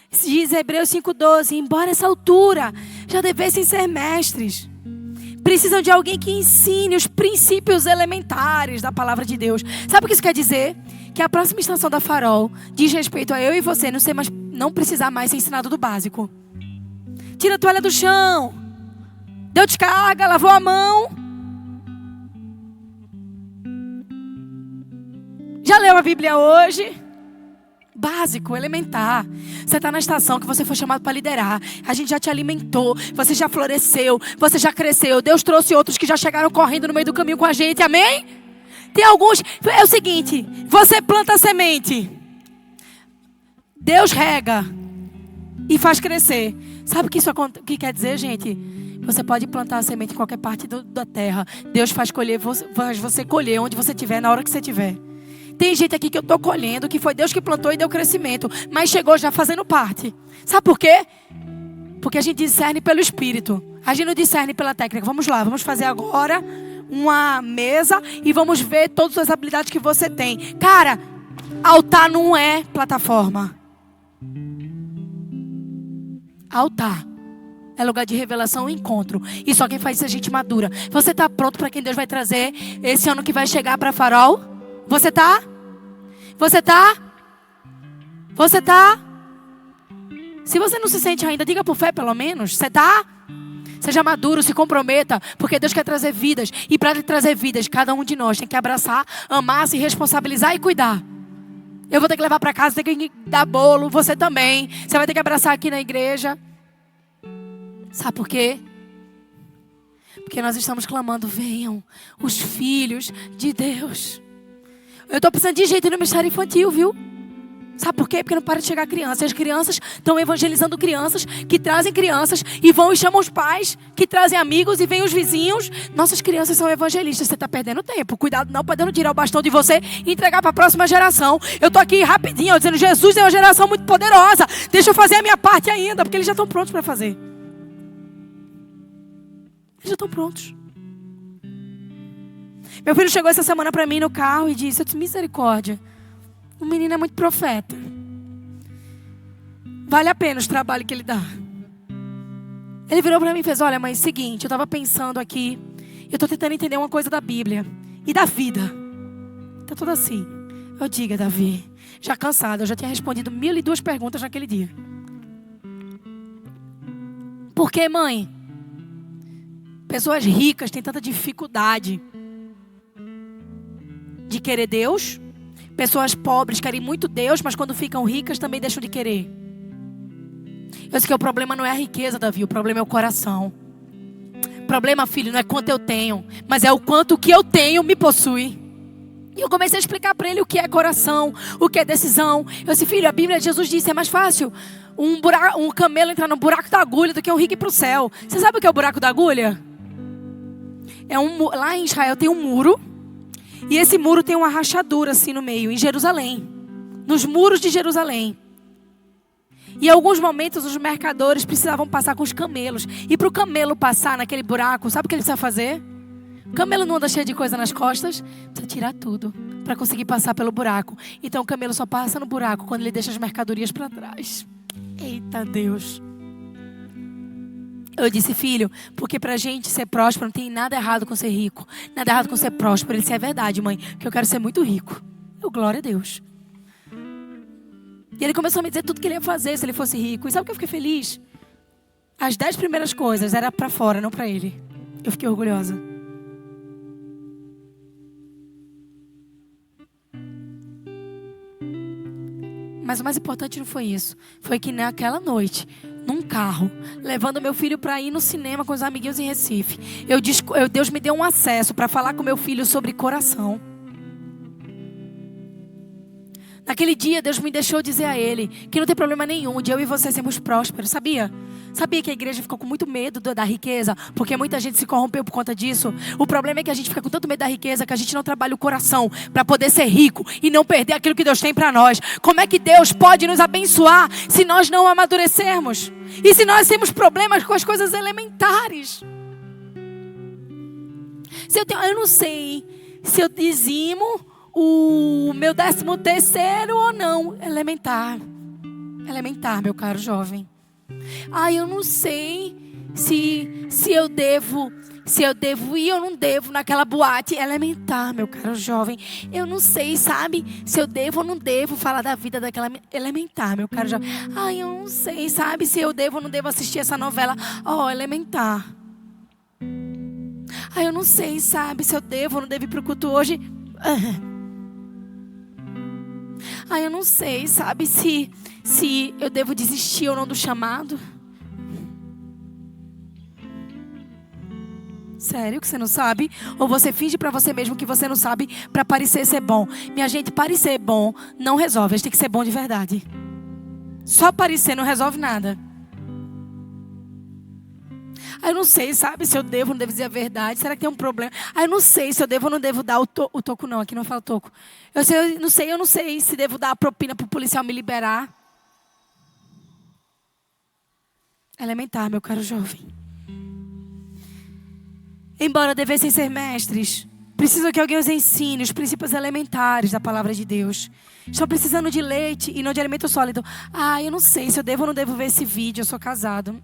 Diz Hebreus 5:12: embora essa altura já devessem ser mestres, precisam de alguém que ensine os princípios elementares da palavra de Deus. Sabe o que isso quer dizer? Que a próxima estação da Farol diz respeito a eu e você não precisar mais ser ensinado do básico. Tira a toalha do chão. Deu descarga, lavou a mão. Já leu a Bíblia hoje? Básico, elementar. Você está na estação que você foi chamado para liderar. A gente já te alimentou. Você já floresceu. Você já cresceu. Deus trouxe outros que já chegaram correndo no meio do caminho com a gente. Amém? Tem alguns... É o seguinte. Você planta a semente. Deus rega. E faz crescer. Sabe o que isso quer dizer, gente? Você pode plantar a semente em qualquer parte da terra. Deus faz você colher onde você estiver, na hora que você estiver. Tem gente aqui que eu estou colhendo, que foi Deus que plantou e deu crescimento, mas chegou já fazendo parte. Sabe por quê? Porque a gente discerne pelo Espírito. A gente não discerne pela técnica. Vamos lá, vamos fazer agora uma mesa e vamos ver todas as habilidades que você tem. Cara, altar não é plataforma. Altar é lugar de revelação e encontro. E só quem faz isso é gente madura. Você está pronto para quem Deus vai trazer esse ano que vai chegar para Farol? Você tá? Você tá? Você tá? Se você não se sente ainda, diga por fé pelo menos. Você tá? Seja maduro, se comprometa. Porque Deus quer trazer vidas. E para trazer vidas, cada um de nós tem que abraçar, amar, se responsabilizar e cuidar. Eu vou ter que levar para casa, ter que dar bolo. Você também. Você vai ter que abraçar aqui na igreja. Sabe por quê? Porque nós estamos clamando, venham os filhos de Deus. Eu estou precisando de jeito no ministério infantil, viu? Sabe por quê? Porque não para de chegar crianças. As crianças estão evangelizando crianças que trazem crianças e vão e chamam os pais que trazem amigos e vêm os vizinhos. Nossas crianças são evangelistas. Você está perdendo tempo. Cuidado não podendo tirar o bastão de você e entregar para a próxima geração. Eu estou aqui rapidinho dizendo, Jesus é uma geração muito poderosa. Deixa eu fazer a minha parte ainda, porque eles já estão prontos para fazer. Eles já estão prontos. Meu filho chegou essa semana para mim no carro e disse, eu disse, misericórdia. O menino é muito profeta. Vale a pena o trabalho que ele dá. Ele virou para mim e fez, olha mãe, seguinte, eu estava pensando aqui. Eu estou tentando entender uma coisa da Bíblia. E da vida. Está tudo assim. Eu diga, Davi. Já cansado, eu já tinha respondido 1002 perguntas naquele dia. Por que, mãe? Pessoas ricas têm tanta dificuldade de querer Deus. Pessoas pobres querem muito Deus, mas quando ficam ricas também deixam de querer. Eu disse que o problema não é a riqueza, Davi, o problema é o coração. O problema, filho, não é quanto eu tenho, mas é o quanto o que eu tenho me possui. E eu comecei a explicar para ele o que é coração, o que é decisão. Eu disse, filho, a Bíblia, Jesus disse, é mais fácil um camelo entrar no buraco da agulha do que um rico ir para o céu. Você sabe o que é o buraco da agulha? Lá em Israel tem um muro. E esse muro tem uma rachadura assim no meio, em Jerusalém. Nos muros de Jerusalém. E em alguns momentos os mercadores precisavam passar com os camelos. E para o camelo passar naquele buraco, sabe o que ele precisa fazer? O camelo não anda cheio de coisa nas costas. Precisa tirar tudo para conseguir passar pelo buraco. Então o camelo só passa no buraco quando ele deixa as mercadorias para trás. Eita Deus. Eu disse, filho, porque pra gente ser próspero não tem nada errado com ser rico. Nada errado com ser próspero. Ele disse, é verdade, mãe, que eu quero ser muito rico. Eu, glória a Deus. E ele começou a me dizer tudo que ele ia fazer se ele fosse rico. E sabe o que eu fiquei feliz? As 10 primeiras coisas eram pra fora, não pra ele. Eu fiquei orgulhosa. Mas o mais importante não foi isso. Foi que naquela noite, num carro, levando meu filho para ir no cinema com os amiguinhos em Recife, Deus me deu um acesso para falar com meu filho sobre coração. Naquele dia, Deus me deixou dizer a ele que não tem problema nenhum de eu e você sermos prósperos, sabia? Sabia que a igreja ficou com muito medo da riqueza, porque muita gente se corrompeu por conta disso. O problema é que a gente fica com tanto medo da riqueza que a gente não trabalha o coração para poder ser rico e não perder aquilo que Deus tem para nós. Como é que Deus pode nos abençoar se nós não amadurecermos? E se nós temos problemas com as coisas elementares? Eu não sei se eu dizimo o meu 13º ou não. Elementar, meu caro jovem. Eu não sei se eu devo ir ou não devo naquela boate. Elementar, meu caro jovem. Eu não sei, sabe, se eu devo ou não devo falar da vida daquela. Elementar, meu caro jovem. Eu não sei, sabe, se eu devo ou não devo assistir essa novela. Elementar. Eu não sei, sabe, se eu devo ou não devo ir pro culto hoje. Eu não sei, sabe, se eu devo desistir ou não do chamado. Sério que você não sabe? Ou você finge pra você mesmo que você não sabe pra parecer ser bom? Minha gente, parecer bom não resolve. A gente tem que ser bom de verdade. Só parecer não resolve nada. Eu não sei, sabe, se eu devo ou não devo dizer a verdade. Será que tem um problema? Eu não sei se eu devo ou não devo dar o toco não, aqui não fala toco. Eu não sei se devo dar a propina pro policial me liberar. Elementar, meu caro jovem. Embora devessem ser mestres, precisam que alguém os ensine os princípios elementares da palavra de Deus. Estão precisando de leite e não de alimento sólido. Eu não sei se eu devo ou não devo ver esse vídeo, eu sou casado.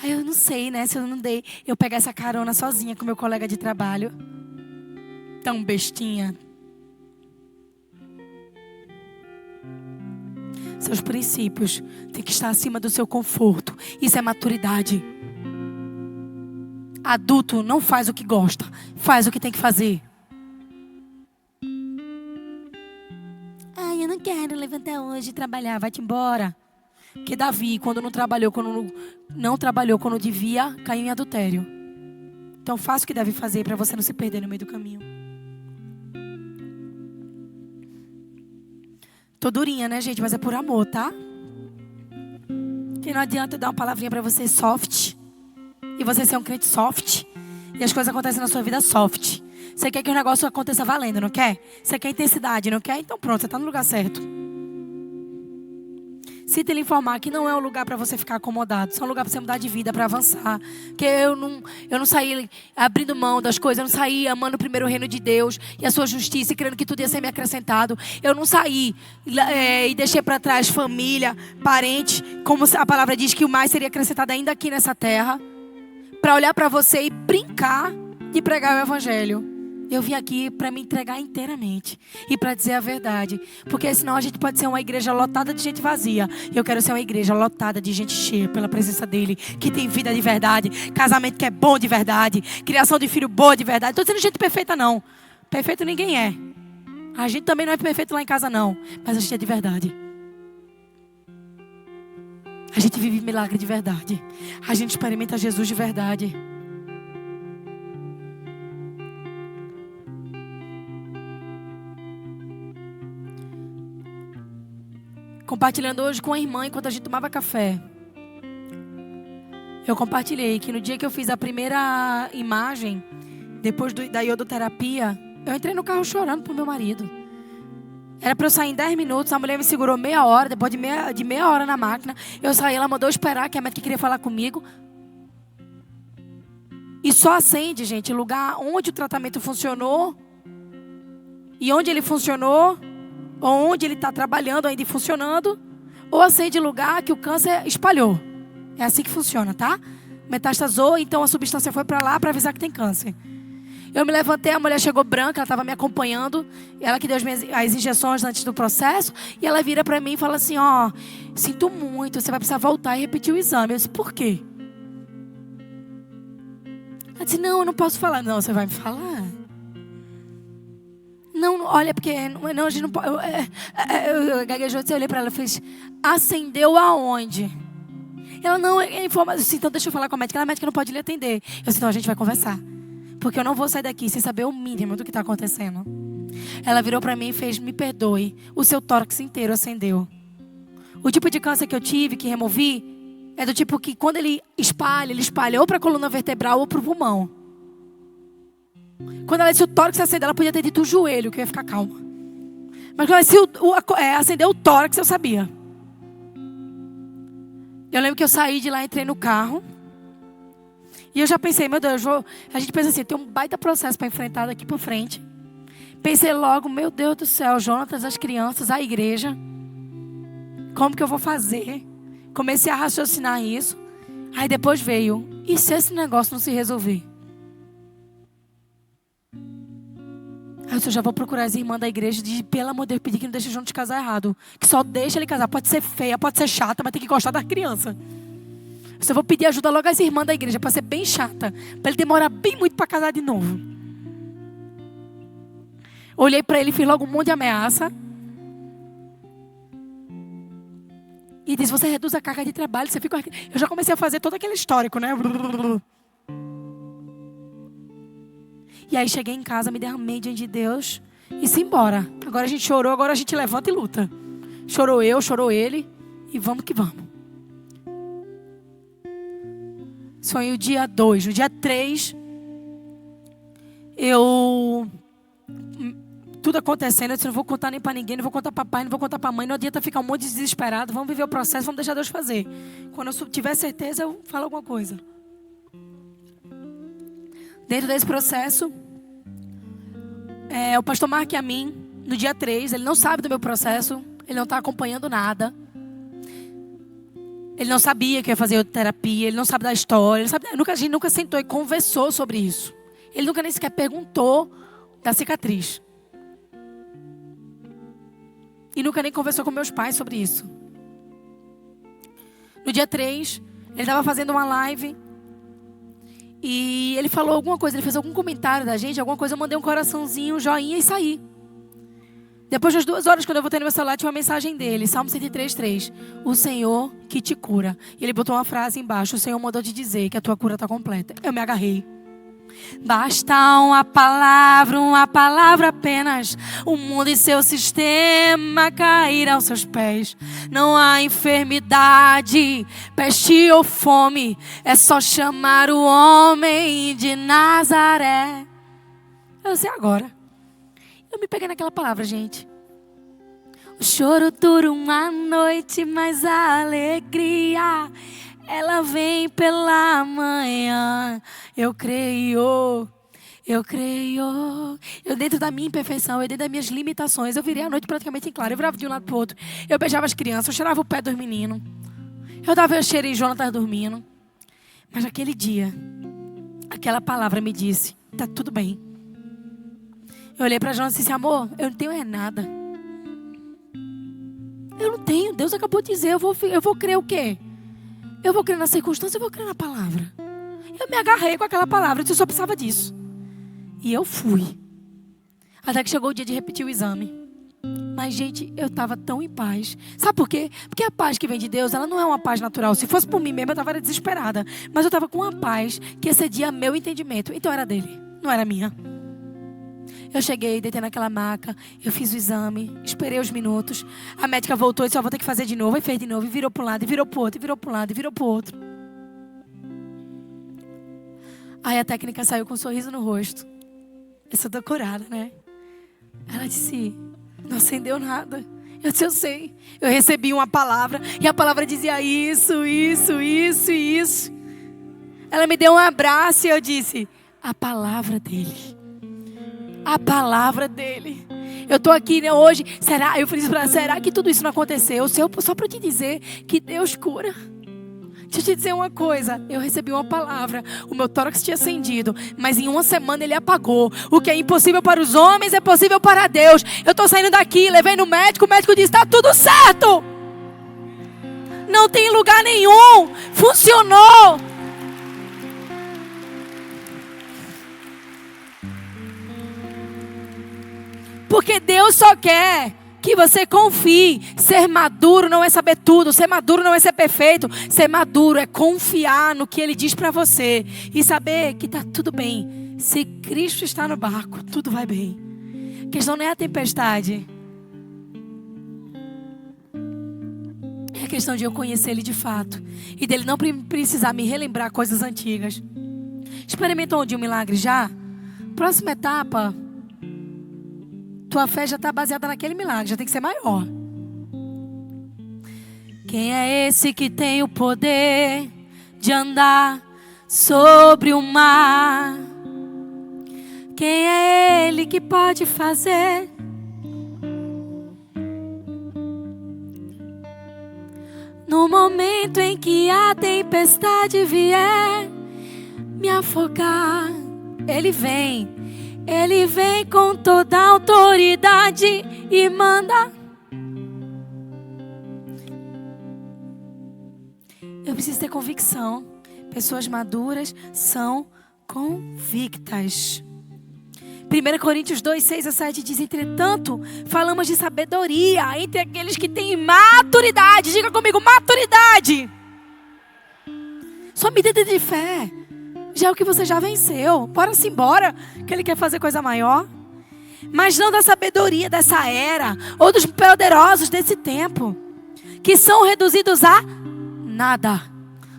Eu não sei, né, se eu não dei. Eu pegar essa carona sozinha com meu colega de trabalho. Tão bestinha. Seus princípios têm que estar acima do seu conforto. Isso é maturidade. Adulto não faz o que gosta, faz o que tem que fazer. Eu não quero levantar hoje e trabalhar, vai-te embora. Porque Davi, quando não trabalhou, quando devia, caiu em adultério. Então faça o que deve fazer para você não se perder no meio do caminho. Tô durinha, né, gente? Mas é por amor, tá? Que não adianta eu dar uma palavrinha para você soft e você ser um crente soft e as coisas acontecem na sua vida soft. Você quer que o negócio aconteça valendo, não quer? Você quer intensidade, não quer? Então pronto, você está no lugar certo. Sinta ele informar que não é um lugar para você ficar acomodado. Isso é um lugar para você mudar de vida, para avançar. Porque eu não saí abrindo mão das coisas. Eu não saí amando primeiro o reino de Deus e a sua justiça e crendo que tudo ia ser me acrescentado. Eu não saí e deixei para trás família, parentes. Como a palavra diz que o mais seria acrescentado ainda aqui nessa terra. Para olhar para você e brincar de pregar o evangelho. Eu vim aqui para me entregar inteiramente e para dizer a verdade. Porque senão a gente pode ser uma igreja lotada de gente vazia. Eu quero ser uma igreja lotada de gente cheia pela presença dele, que tem vida de verdade, casamento que é bom de verdade, criação de filho boa de verdade. Estou dizendo gente perfeita não. Perfeito ninguém é. A gente também não é perfeito lá em casa não. Mas a gente é de verdade. A gente vive milagre de verdade. A gente experimenta Jesus de verdade. Compartilhando hoje com a irmã enquanto a gente tomava café. Eu compartilhei que no dia que eu fiz a primeira imagem, depois da iodoterapia, eu entrei no carro chorando pro meu marido. Era para eu sair em 10 minutos, a mulher me segurou meia hora, depois de meia hora na máquina. Eu saí, ela mandou esperar, que a médica queria falar comigo. E só acende, gente, lugar onde o tratamento funcionou. E onde ele funcionou, ou onde ele está trabalhando ainda e funcionando, ou acende lugar que o câncer espalhou. É assim que funciona, tá? Metastasou, então a substância foi para lá para avisar que tem câncer. Eu me levantei, a mulher chegou branca, ela estava me acompanhando, ela que deu as injeções antes do processo, e ela vira para mim e fala assim, sinto muito, você vai precisar voltar e repetir o exame. Eu disse, por quê? Ela disse, não, eu não posso falar. Não, você vai me falar? Não, olha, porque não, a gente não pode. Eu gaguejou, eu olhei para ela e fez, acendeu aonde? Ela não, é informação. Então deixa eu falar com a médica. A médica não pode lhe atender. Eu disse, então a gente vai conversar. Porque eu não vou sair daqui sem saber o mínimo do que está acontecendo. Ela virou para mim e fez, me perdoe, o seu tórax inteiro acendeu. O tipo de câncer que eu tive, que removi, é do tipo que quando ele espalha ou para a coluna vertebral ou para o pulmão. Quando ela disse o tórax acendeu, ela podia ter dito o joelho, que eu ia ficar calma. Mas quando ela disse acendeu o tórax, eu sabia. Eu lembro que eu saí de lá, entrei no carro. E eu já pensei, meu Deus, a gente pensa assim, tem um baita processo para enfrentar daqui para frente. Pensei logo, meu Deus do céu, Jonatas, as crianças, a igreja. Como que eu vou fazer? Comecei a raciocinar isso. Aí depois veio, e se esse negócio não se resolver? Aí eu já vou procurar as irmãs da igreja e dizer, pelo amor de Deus, pedir que não deixe o Jonas casar errado. Que só deixa ele casar. Pode ser feia, pode ser chata, mas tem que gostar da criança. Eu vou pedir ajuda logo às irmãs da igreja para ser bem chata. Para ele demorar bem muito para casar de novo. Olhei para ele e fiz logo um monte de ameaça. E disse, você reduz a carga de trabalho. Você fica... Eu já comecei a fazer todo aquele histórico, né? E aí cheguei em casa, me derramei diante de Deus e se embora. Agora a gente chorou, agora a gente levanta e luta. Chorou eu, chorou ele e vamos que vamos. Isso foi o dia 2. No dia 3, eu tudo acontecendo. Eu disse, não vou contar nem para ninguém, não vou contar para pai, não vou contar para mãe. Não adianta ficar um monte de desesperado. Vamos viver o processo, vamos deixar Deus fazer. Quando eu tiver certeza, eu falo alguma coisa. Dentro desse processo, o pastor marca a mim, no dia 3, ele não sabe do meu processo, ele não está acompanhando nada. Ele não sabia que eu ia fazer terapia, ele não sabe da história, a gente nunca sentou e conversou sobre isso. Ele nunca nem sequer perguntou da cicatriz. E nunca nem conversou com meus pais sobre isso. No dia 3, ele estava fazendo uma live e ele falou alguma coisa, ele fez algum comentário da gente, alguma coisa, eu mandei um coraçãozinho, um joinha e saí. Depois das 2 horas, quando eu voltei no meu celular, tinha uma mensagem dele, Salmo 103:3. O Senhor que te cura. E ele botou uma frase embaixo, o Senhor mandou te dizer que a tua cura está completa. Eu me agarrei. Basta uma palavra apenas. O mundo e seu sistema cairão aos seus pés. Não há enfermidade, peste ou fome. É só chamar o homem de Nazaré. Eu sei agora. Eu me peguei naquela palavra, gente. O choro dura uma noite, mas a alegria, ela vem pela manhã. Eu creio. Eu dentro da minha imperfeição, eu dentro das minhas limitações, eu virei a noite praticamente em claro. Eu virava de um lado pro outro. Eu beijava as crianças, eu cheirava o pé dos meninos. Eu dava o cheiro em Jonathan dormindo. Mas naquele dia, aquela palavra me disse, tá tudo bem. Eu olhei para Jonas e disse, amor, eu não tenho nada. Eu não tenho. Deus acabou de dizer, eu vou crer o quê? Eu vou crer na circunstância, eu vou crer na palavra. Eu me agarrei com aquela palavra, eu disse, eu só precisava disso. E eu fui. Até que chegou o dia de repetir o exame. Mas, gente, eu estava tão em paz. Sabe por quê? Porque a paz que vem de Deus, ela não é uma paz natural. Se fosse por mim mesmo, eu estava desesperada. Mas eu estava com uma paz que excedia meu entendimento. Então era dele, não era minha. Eu cheguei, deitei naquela maca, eu fiz o exame, esperei os minutos. A médica voltou e disse, vou ter que fazer de novo. Aí fez de novo, e virou para um lado, e virou para o outro, e virou para um lado, e virou para o outro. Aí a técnica saiu com um sorriso no rosto. Eu sou decorada, né? Ela disse, não acendeu nada. Eu disse, eu sei. Eu recebi uma palavra, e a palavra dizia isso. Ela me deu um abraço e eu disse, a palavra dele. A palavra dele. Eu estou aqui, né, hoje. Eu falei para ela, será que tudo isso não aconteceu? Só para te dizer que Deus cura. Deixa eu te dizer uma coisa. Eu recebi uma palavra. O meu tórax tinha acendido, mas em uma semana ele apagou. O que é impossível para os homens é possível para Deus. Eu estou saindo daqui, levei no médico. O médico disse, está tudo certo. Não tem lugar nenhum. Funcionou. Porque Deus só quer que você confie. Ser maduro não é saber tudo. Ser maduro não é ser perfeito. Ser maduro é confiar no que Ele diz para você. E saber que está tudo bem. Se Cristo está no barco, tudo vai bem. A questão não é a tempestade. É a questão de eu conhecer Ele de fato. E dele não precisar me relembrar coisas antigas. Experimentou um dia um milagre já? Próxima etapa... Tua fé já está baseada naquele milagre, já tem que ser maior. Quem é esse que tem o poder de andar sobre o mar? Quem é ele que pode fazer no momento em que a tempestade vier me afogar? Ele vem com toda a autoridade e manda. Eu preciso ter convicção. Pessoas maduras são convictas. 1 Coríntios 2:6-7 diz, entretanto, falamos de sabedoria entre aqueles que têm maturidade. Diga comigo, maturidade. Sua medida de fé já é o que você já venceu. Bora-se embora, que Ele quer fazer coisa maior. Mas não da sabedoria dessa era, ou dos poderosos desse tempo, que são reduzidos a nada.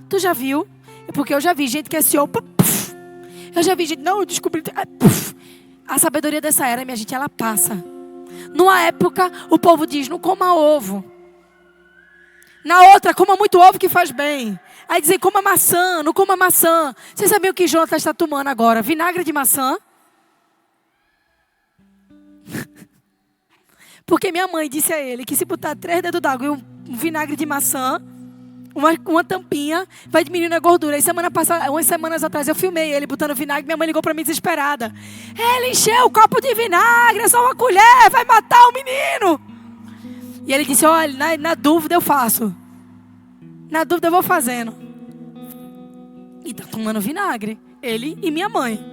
Tu já viu? Porque eu já vi gente que é CEO. Eu já vi gente, não, eu descobri. A sabedoria dessa era, minha gente, ela passa. Numa época, o povo diz, não coma ovo. Na outra, coma muito ovo que faz bem. Aí dizem, coma maçã, não coma maçã. Vocês sabiam o que Jonathan está tomando agora? Vinagre de maçã? Porque minha mãe disse a ele que se botar 3 dedos d'água e um vinagre de maçã, uma tampinha, vai diminuindo a gordura. Aí umas semanas atrás eu filmei ele botando vinagre, minha mãe ligou para mim desesperada. Ele encheu o copo de vinagre, é só uma colher, vai matar o menino. E ele disse, olha, na dúvida eu faço. Na dúvida eu vou fazendo. E tá tomando vinagre, ele e minha mãe.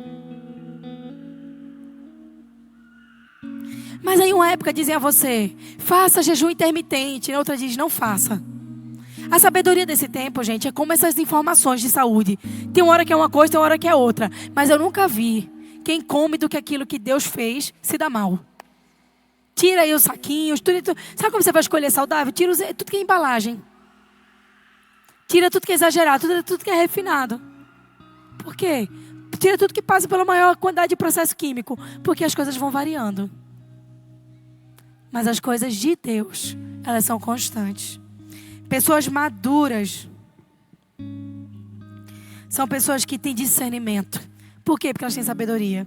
Mas aí uma época dizem a você, faça jejum intermitente. Na outra diz, não faça. A sabedoria desse tempo, gente, é como essas informações de saúde. Tem uma hora que é uma coisa, tem uma hora que é outra. Mas eu nunca vi quem come do que aquilo que Deus fez se dá mal. Tira aí os saquinhos. Sabe como você vai escolher saudável? Tira tudo que é embalagem. Tira tudo que é exagerado, tudo que é refinado. Por quê? Tira tudo que passa pela maior quantidade de processo químico. Porque as coisas vão variando. Mas as coisas de Deus, elas são constantes. Pessoas maduras são pessoas que têm discernimento. Por quê? Porque elas têm sabedoria.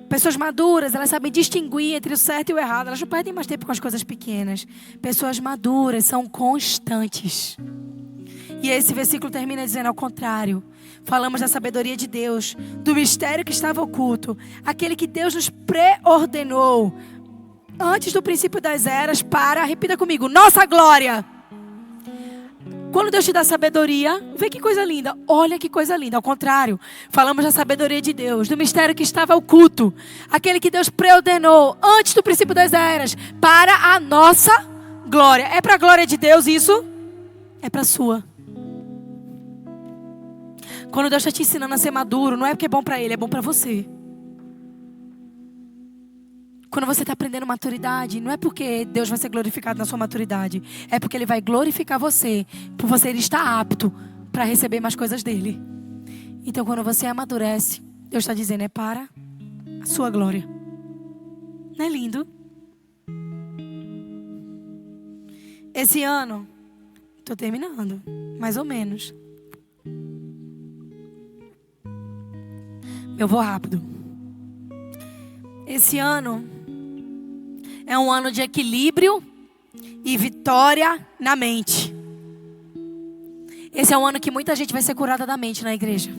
Pessoas maduras, elas sabem distinguir entre o certo e o errado. Elas não perdem mais tempo com as coisas pequenas. Pessoas maduras são constantes. E esse versículo termina dizendo ao contrário. Falamos da sabedoria de Deus, do mistério que estava oculto. Aquele que Deus nos preordenou antes do princípio das eras para, repita comigo, nossa glória. Quando Deus te dá sabedoria, vê que coisa linda. Olha que coisa linda. Ao contrário, falamos da sabedoria de Deus, do mistério que estava oculto. Aquele que Deus preordenou antes do princípio das eras para a nossa glória. É para a glória de Deus isso? É para a sua. Quando Deus está te ensinando a ser maduro, não é porque é bom para Ele, é bom para você. Quando você está aprendendo maturidade, não é porque Deus vai ser glorificado na sua maturidade. É porque Ele vai glorificar você, por você estar apto para receber mais coisas dEle. Então quando você amadurece, Deus está dizendo, é para a sua glória. Não é lindo? Esse ano, estou terminando, mais ou menos. Eu vou rápido. Esse ano é um ano de equilíbrio e vitória na mente. Esse é um ano que muita gente vai ser curada da mente na igreja.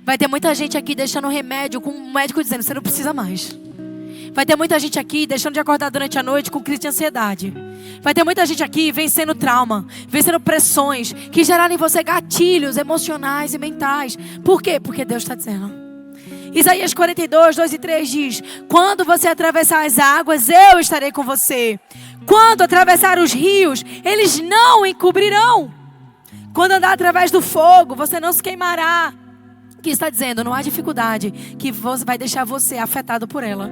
Vai ter muita gente aqui deixando remédio com o médico dizendo, você não precisa mais. Vai ter muita gente aqui deixando de acordar durante a noite com crise de ansiedade. Vai ter muita gente aqui vencendo trauma, vencendo pressões que geraram em você gatilhos emocionais e mentais. Por quê? Porque Deus está dizendo. Isaías 42, 2 e 3 diz, quando você atravessar as águas, eu estarei com você. Quando atravessar os rios, eles não encobrirão. Quando andar através do fogo, você não se queimará. O que está dizendo? Não há dificuldade que vai deixar você afetado por ela.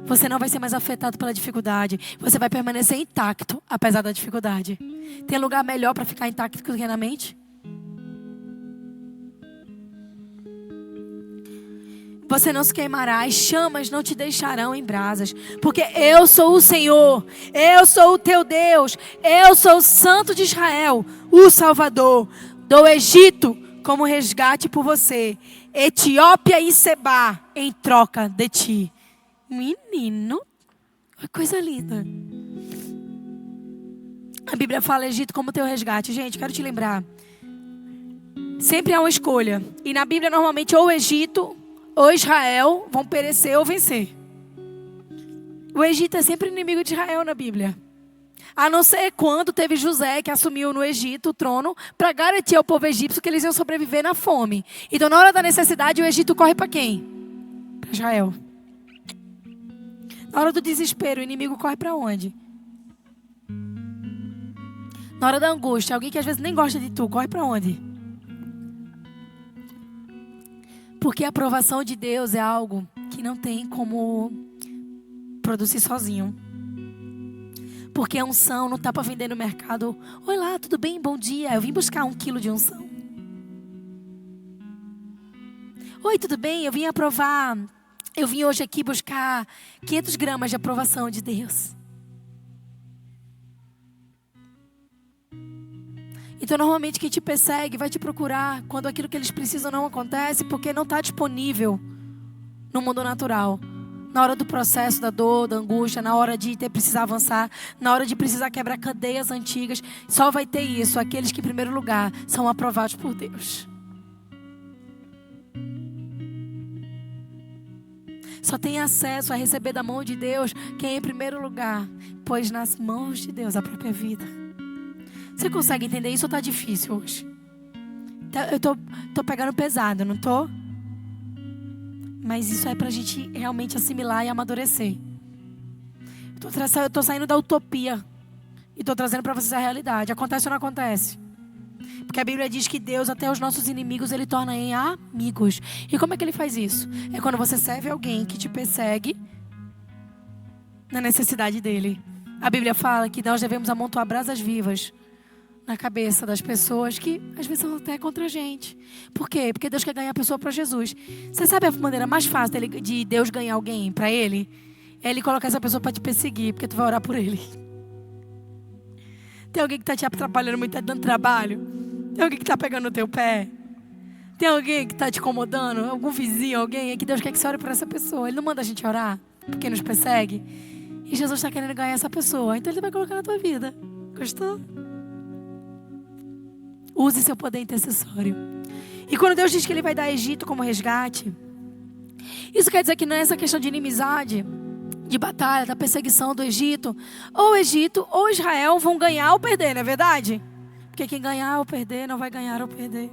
Você não vai ser mais afetado pela dificuldade. Você vai permanecer intacto, apesar da dificuldade. Tem lugar melhor para ficar intacto do que na mente? Você não se queimará, as chamas não te deixarão em brasas. Porque eu sou o Senhor, eu sou o teu Deus, eu sou o Santo de Israel, o Salvador. Do Egito como resgate por você, Etiópia e Sebá em troca de ti. Menino, que coisa linda. A Bíblia fala Egito como teu resgate. Gente, quero te lembrar. Sempre há uma escolha. E na Bíblia normalmente ou o Egito ou Israel vão perecer ou vencer. O Egito é sempre inimigo de Israel na Bíblia. A não ser quando teve José que assumiu no Egito o trono para garantir ao povo egípcio que eles iam sobreviver na fome. Então na hora da necessidade o Egito corre para quem? Para Israel. Na hora do desespero o inimigo corre para onde? Na hora da angústia, alguém que às vezes nem gosta de tu, corre para onde? Porque a aprovação de Deus é algo que não tem como produzir sozinho. Porque a unção não está para vender no mercado. Oi lá, tudo bem? Bom dia. Eu vim buscar 1 quilo de unção. Oi, tudo bem? Eu vim aprovar Eu vim hoje aqui buscar 500 gramas de aprovação de Deus. Então, normalmente, quem te persegue vai te procurar quando aquilo que eles precisam não acontece, porque não está disponível no mundo natural. Na hora do processo, da dor, da angústia, na hora de precisar avançar, na hora de precisar quebrar cadeias antigas, só vai ter isso, aqueles que, em primeiro lugar, são aprovados por Deus. Só tem acesso a receber da mão de Deus quem, em primeiro lugar, pôs nas mãos de Deus a própria vida. Você consegue entender isso ou está difícil hoje? Eu tô pegando pesado, não tô? Mas isso é pra gente realmente assimilar e amadurecer. Eu tô saindo da utopia e tô trazendo para vocês a realidade. Acontece ou não acontece? Porque a Bíblia diz que Deus, até os nossos inimigos, Ele torna em amigos. E como é que Ele faz isso? É quando você serve alguém que te persegue na necessidade dele. A Bíblia fala que nós devemos amontoar brasas vivas na cabeça das pessoas que às vezes são até contra a gente. Por quê? Porque Deus quer ganhar a pessoa para Jesus. Você sabe a maneira mais fácil de Deus ganhar alguém para Ele? É Ele colocar essa pessoa para te perseguir, porque tu vai orar por ele. Tem alguém que está te atrapalhando muito, está dando trabalho? Tem alguém que está pegando no teu pé? Tem alguém que está te incomodando? Algum vizinho, alguém? É que Deus quer que você ore por essa pessoa. Ele não manda a gente orar porque nos persegue. E Jesus está querendo ganhar essa pessoa. Então Ele vai colocar na tua vida. Gostou? Use seu poder intercessório. E quando Deus diz que Ele vai dar Egito como resgate, isso quer dizer que não é essa questão de inimizade, de batalha, da perseguição do Egito. Ou o Egito ou Israel vão ganhar ou perder, não é verdade? Porque quem ganhar ou perder não vai ganhar ou perder.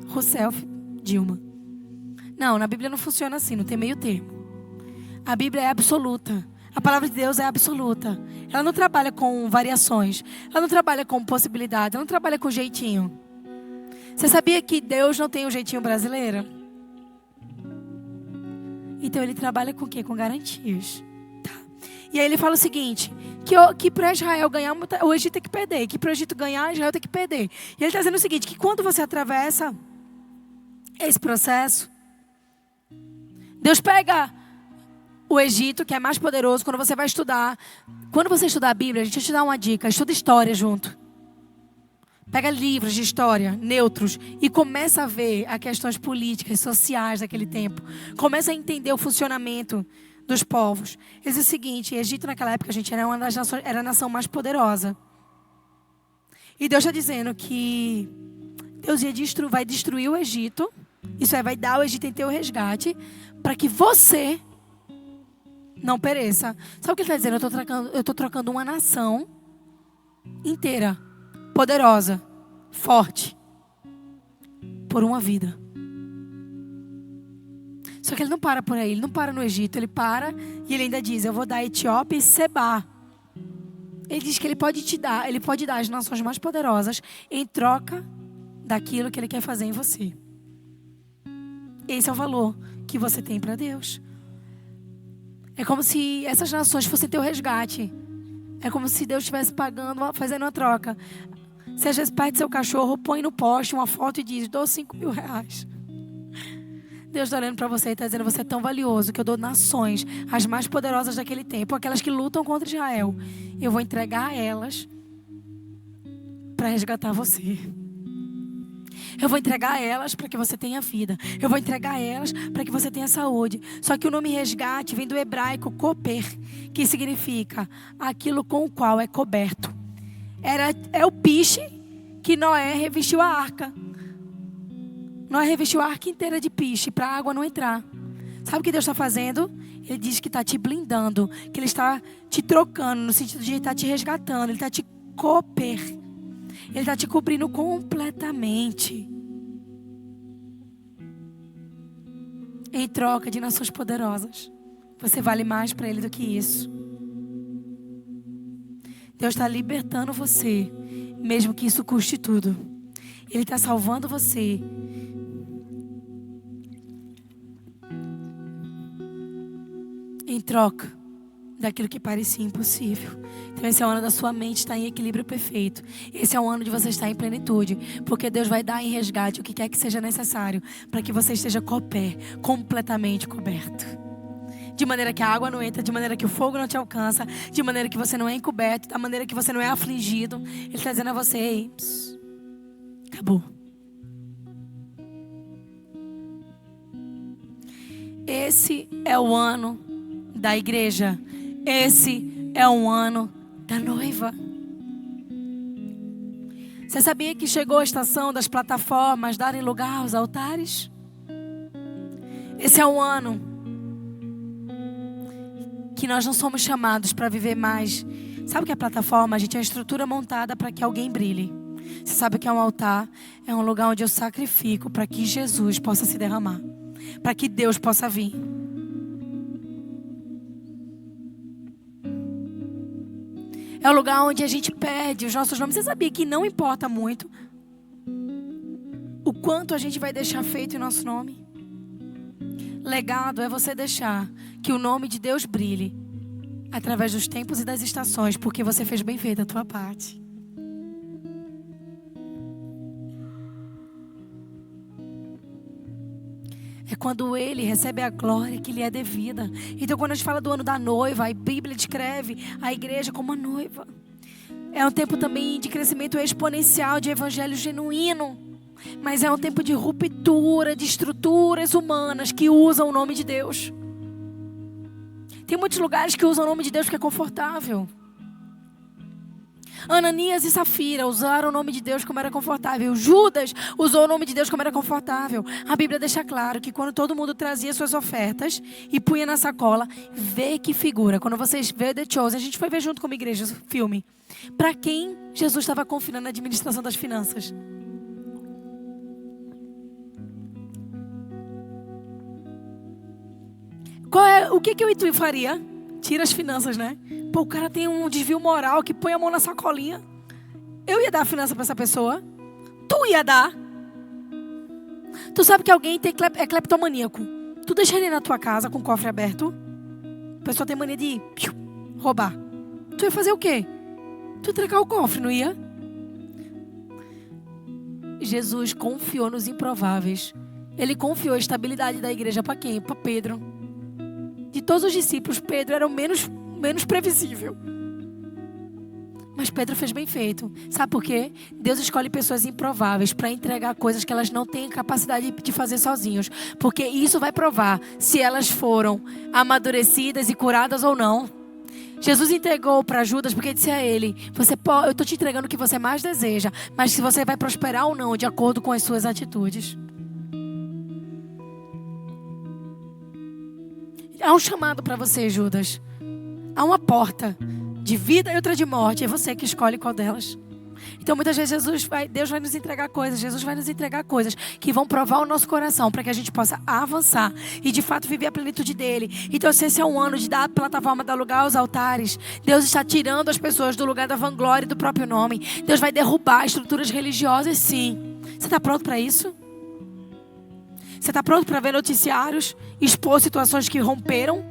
Rousseff, Dilma. Não, na Bíblia não funciona assim, não tem meio termo. A Bíblia é absoluta. A palavra de Deus é absoluta. Ela não trabalha com variações. Ela não trabalha com possibilidade. Ela não trabalha com jeitinho. Você sabia que Deus não tem um jeitinho brasileiro? Então Ele trabalha com o quê? Com garantias. Tá. E aí Ele fala o seguinte, que para Israel ganhar, o Egito tem que perder. Que para o Egito ganhar, Israel tem que perder. E Ele está dizendo o seguinte, que quando você atravessa esse processo, Deus pega o Egito, que é mais poderoso, quando você vai estudar. Quando você estudar a Bíblia, deixa eu te dar uma dica. Estuda história junto. Pega livros de história, neutros, e começa a ver as questões políticas, sociais daquele tempo. Começa a entender o funcionamento dos povos. Ele diz o seguinte, Egito naquela época, gente, era uma das nações, era a nação mais poderosa. E Deus está dizendo que Deus vai destruir o Egito. Isso é, vai dar ao Egito em teu resgate, para que você não pereça. Sabe o que ele está dizendo? Eu estou trocando uma nação inteira, poderosa, forte, por uma vida. Só que ele não para por aí, ele não para no Egito, ele para e ele ainda diz, eu vou dar a Etiópia e Sebá. Ele diz que ele pode dar as nações mais poderosas em troca daquilo que ele quer fazer em você. Esse é o valor que você tem para Deus. É como se essas nações fossem teu resgate. É como se Deus estivesse pagando, fazendo uma troca. Você às vezes perde seu cachorro, põe no poste uma foto e diz, dou 5.000 reais. Deus está olhando para você e está dizendo, você é tão valioso que eu dou nações, as mais poderosas daquele tempo, aquelas que lutam contra Israel. Eu vou entregar a elas para resgatar você. Eu vou entregar a elas para que você tenha vida. Eu vou entregar a elas para que você tenha saúde. Só que o nome resgate vem do hebraico koper, que significa aquilo com o qual é coberto. É o piche que Noé revestiu a arca. Noé revestiu a arca inteira de piche para a água não entrar. Sabe o que Deus está fazendo? Ele diz que está te blindando, que Ele está te trocando, no sentido de Ele está te resgatando, Ele está te koper. Ele está te cobrindo completamente. Em troca de nações poderosas. Você vale mais para Ele do que isso. Deus está libertando você, mesmo que isso custe tudo. Ele está salvando você. Em troca daquilo que parecia impossível. Então esse é o ano da sua mente estar em equilíbrio perfeito. Esse é o ano de você estar em plenitude, porque Deus vai dar em resgate o que quer que seja necessário para que você esteja completamente coberto. De maneira que a água não entra, de maneira que o fogo não te alcança, de maneira que você não é encoberto, da maneira que você não é afligido. Ele está dizendo a você: ei, acabou. Esse é o ano da igreja. Esse é o ano da noiva. Você sabia que chegou a estação das plataformas darem lugar aos altares? Esse é o ano que nós não somos chamados para viver mais. Sabe o que é plataforma? A gente é uma estrutura montada para que alguém brilhe. Você sabe o que é um altar? É um lugar onde eu sacrifico para que Jesus possa se derramar, para que Deus possa vir. É o lugar onde a gente pede os nossos nomes. Você sabia que não importa muito o quanto a gente vai deixar feito em nosso nome? Legado é você deixar que o nome de Deus brilhe através dos tempos e das estações, porque você fez bem feito a tua parte. É quando Ele recebe a glória que lhe é devida. Então quando a gente fala do ano da noiva, a Bíblia descreve a igreja como a noiva. É um tempo também de crescimento exponencial, de evangelho genuíno. Mas é um tempo de ruptura de estruturas humanas que usam o nome de Deus. Tem muitos lugares que usam o nome de Deus porque é confortável. Ananias e Safira usaram o nome de Deus como era confortável. Judas usou o nome de Deus como era confortável. A Bíblia deixa claro que quando todo mundo trazia suas ofertas e punha na sacola, vê que figura. Quando vocês vê The Chosen, a gente foi ver junto como igreja o filme. Para quem Jesus estava confiando na administração das finanças? O que o Itu faria? Tira as finanças, né? Pô, o cara tem um desvio moral que põe a mão na sacolinha. Eu ia dar a finança para essa pessoa. Tu ia dar. Tu sabe que alguém é cleptomaníaco. Tu deixa ele na tua casa com o cofre aberto. A pessoa tem mania de roubar. Tu ia fazer o quê? Tu ia trancar o cofre, não ia? Jesus confiou nos improváveis. Ele confiou a estabilidade da igreja para quem? Para Pedro. De todos os discípulos, Pedro era o menos previsível. Mas Pedro fez bem feito. Sabe por quê? Deus escolhe pessoas improváveis para entregar coisas que elas não têm capacidade de fazer sozinhos. Porque isso vai provar se elas foram amadurecidas e curadas ou não. Jesus entregou para Judas porque disse a ele: eu estou te entregando o que você mais deseja, mas se você vai prosperar ou não de acordo com as suas atitudes. Há um chamado para você, Judas. Há uma porta de vida e outra de morte. É você que escolhe qual delas. Então muitas vezes Deus vai nos entregar coisas. Jesus vai nos entregar coisas que vão provar o nosso coração para que a gente possa avançar e de fato viver a plenitude dele. Então se esse é um ano de dar a plataforma, dar lugar aos altares, Deus está tirando as pessoas do lugar da vanglória e do próprio nome. Deus vai derrubar estruturas religiosas, sim. Você está pronto para isso? Você está pronto para ver noticiários expor situações que romperam?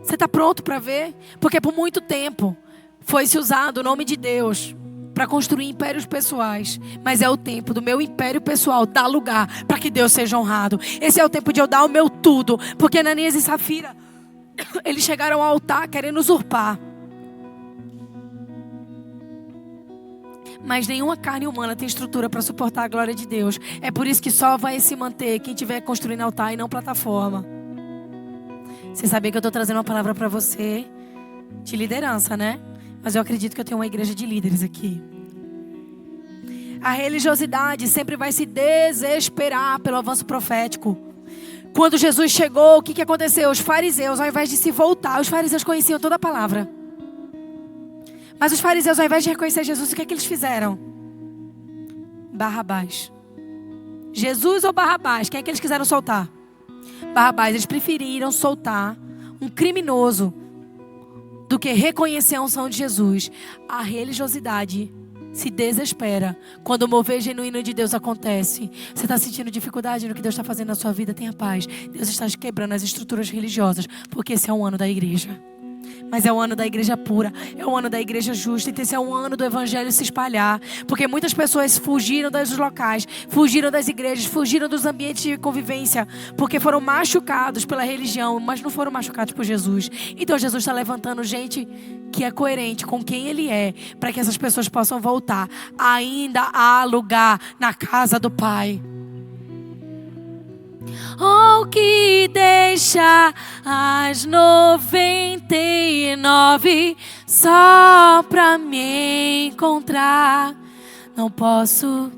Você está pronto para ver? Porque por muito tempo foi-se usado o nome de Deus para construir impérios pessoais. Mas é o tempo do meu império pessoal dar lugar para que Deus seja honrado. Esse é o tempo de eu dar o meu tudo. Porque Ananias e Safira, eles chegaram ao altar querendo usurpar. Mas nenhuma carne humana tem estrutura para suportar a glória de Deus. É por isso que só vai se manter quem estiver construindo altar e não plataforma. Você sabia que eu estou trazendo uma palavra para você de liderança, né? Mas eu acredito que eu tenho uma igreja de líderes aqui. A religiosidade sempre vai se desesperar pelo avanço profético. Quando Jesus chegou, o que aconteceu? Os fariseus, ao invés de se voltar, os fariseus conheciam toda a palavra. Mas os fariseus, ao invés de reconhecer Jesus, o que eles fizeram? Barrabás. Jesus ou Barrabás? Quem é que eles quiseram soltar? Barrabás. Eles preferiram soltar um criminoso do que reconhecer a unção de Jesus. A religiosidade se desespera quando o mover genuíno de Deus acontece. Você está sentindo dificuldade no que Deus está fazendo na sua vida? Tenha paz. Deus está quebrando as estruturas religiosas, porque esse é um ano da igreja. Mas é o ano da igreja pura, é o ano da igreja justa. Então esse é o ano do evangelho se espalhar. Porque muitas pessoas fugiram dos locais, fugiram das igrejas, fugiram dos ambientes de convivência, porque foram machucados pela religião, mas não foram machucados por Jesus. Então Jesus está levantando gente que é coerente com quem Ele é, para que essas pessoas possam voltar. Ainda há lugar na casa do Pai. Oh, que deixa as 99 só pra me encontrar. Não posso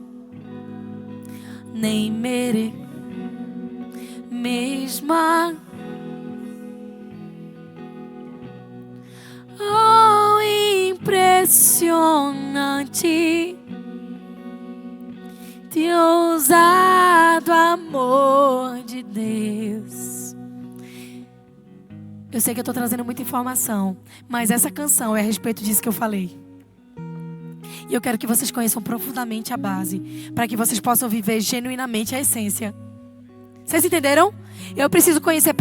nem mesma. Oh, impressionante de ousado amor de Deus. Eu sei que eu estou trazendo muita informação, mas essa canção é a respeito disso que eu falei. E eu quero que vocês conheçam profundamente a base, para que vocês possam viver genuinamente a essência. Vocês entenderam? Eu preciso conhecer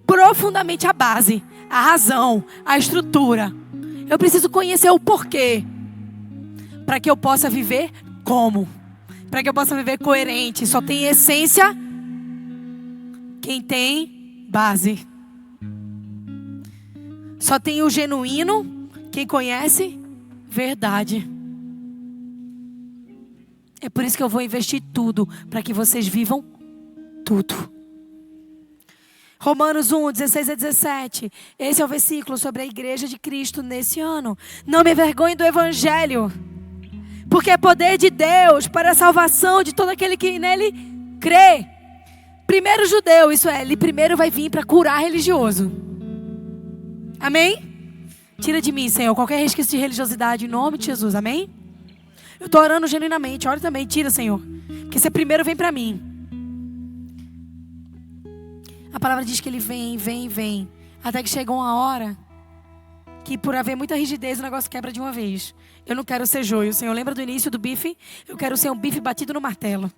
profundamente a base, a razão, a estrutura. Eu preciso conhecer o porquê, para que eu possa viver como? Para que eu possa viver coerente. Só tem essência quem tem base. Só tem o genuíno quem conhece verdade. É por isso que eu vou investir tudo, para que vocês vivam tudo. Romanos 1, 16 a 17. Esse é o versículo sobre a igreja de Cristo nesse ano. Não me envergonhe do evangelho, porque é poder de Deus para a salvação de todo aquele que nele crê. Primeiro judeu, isso é, ele primeiro vai vir para curar religioso. Amém? Tira de mim, Senhor, qualquer resquício de religiosidade em nome de Jesus, amém? Eu estou orando genuinamente, ore também, tira, Senhor, porque você primeiro vem para mim. A palavra diz que ele vem, até que chegou uma hora que por haver muita rigidez o negócio quebra de uma vez. Eu não quero ser joio, Senhor. Lembra do início do bife? Eu quero ser um bife batido no martelo.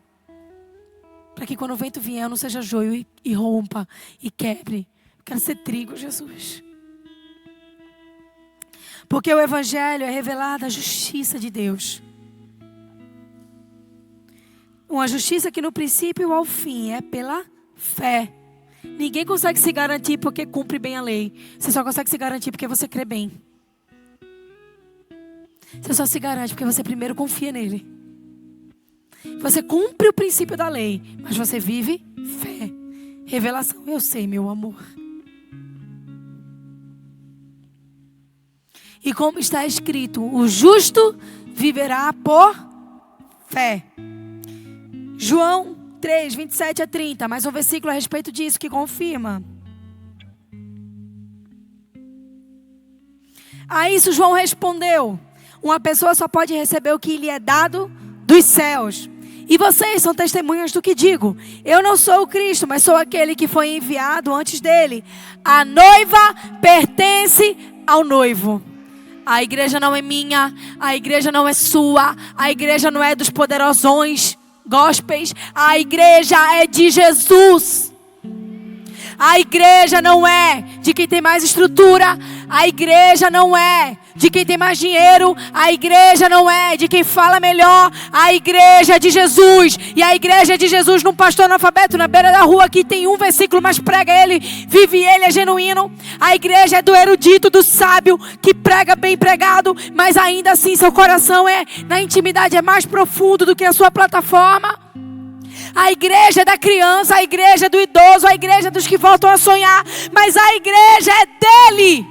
Para que quando o vento vier eu não seja joio e rompa e quebre. Eu quero ser trigo, Jesus. Porque o evangelho é revelada a justiça de Deus. Uma justiça que no princípio ao fim é pela fé. Ninguém consegue se garantir porque cumpre bem a lei. Você só consegue se garantir porque você crê bem. Você só se garante porque você primeiro confia nele. Você cumpre o princípio da lei, mas você vive fé. Revelação, eu sei, meu amor. E como está escrito, o justo viverá por fé. João 3, 27 a 30, mais um versículo a respeito disso que confirma. A isso João respondeu: uma pessoa só pode receber o que lhe é dado dos céus. E vocês são testemunhas do que digo. Eu não sou o Cristo, mas sou aquele que foi enviado antes dele. A noiva pertence ao noivo. A igreja não é minha, a igreja não é sua, a igreja não é dos poderosões gospels, a igreja é de Jesus. A igreja não é de quem tem mais estrutura, a igreja não é de quem tem mais dinheiro, a igreja não é de quem fala melhor, a igreja é de Jesus. E a igreja é de Jesus num pastor analfabeto na beira da rua que tem um versículo, mas prega ele, vive ele, é genuíno. A igreja é do erudito, do sábio, que prega bem pregado, mas ainda assim seu coração é, na intimidade, é mais profundo do que a sua plataforma. A igreja é da criança, a igreja é do idoso, a igreja é dos que voltam a sonhar, mas a igreja é dele.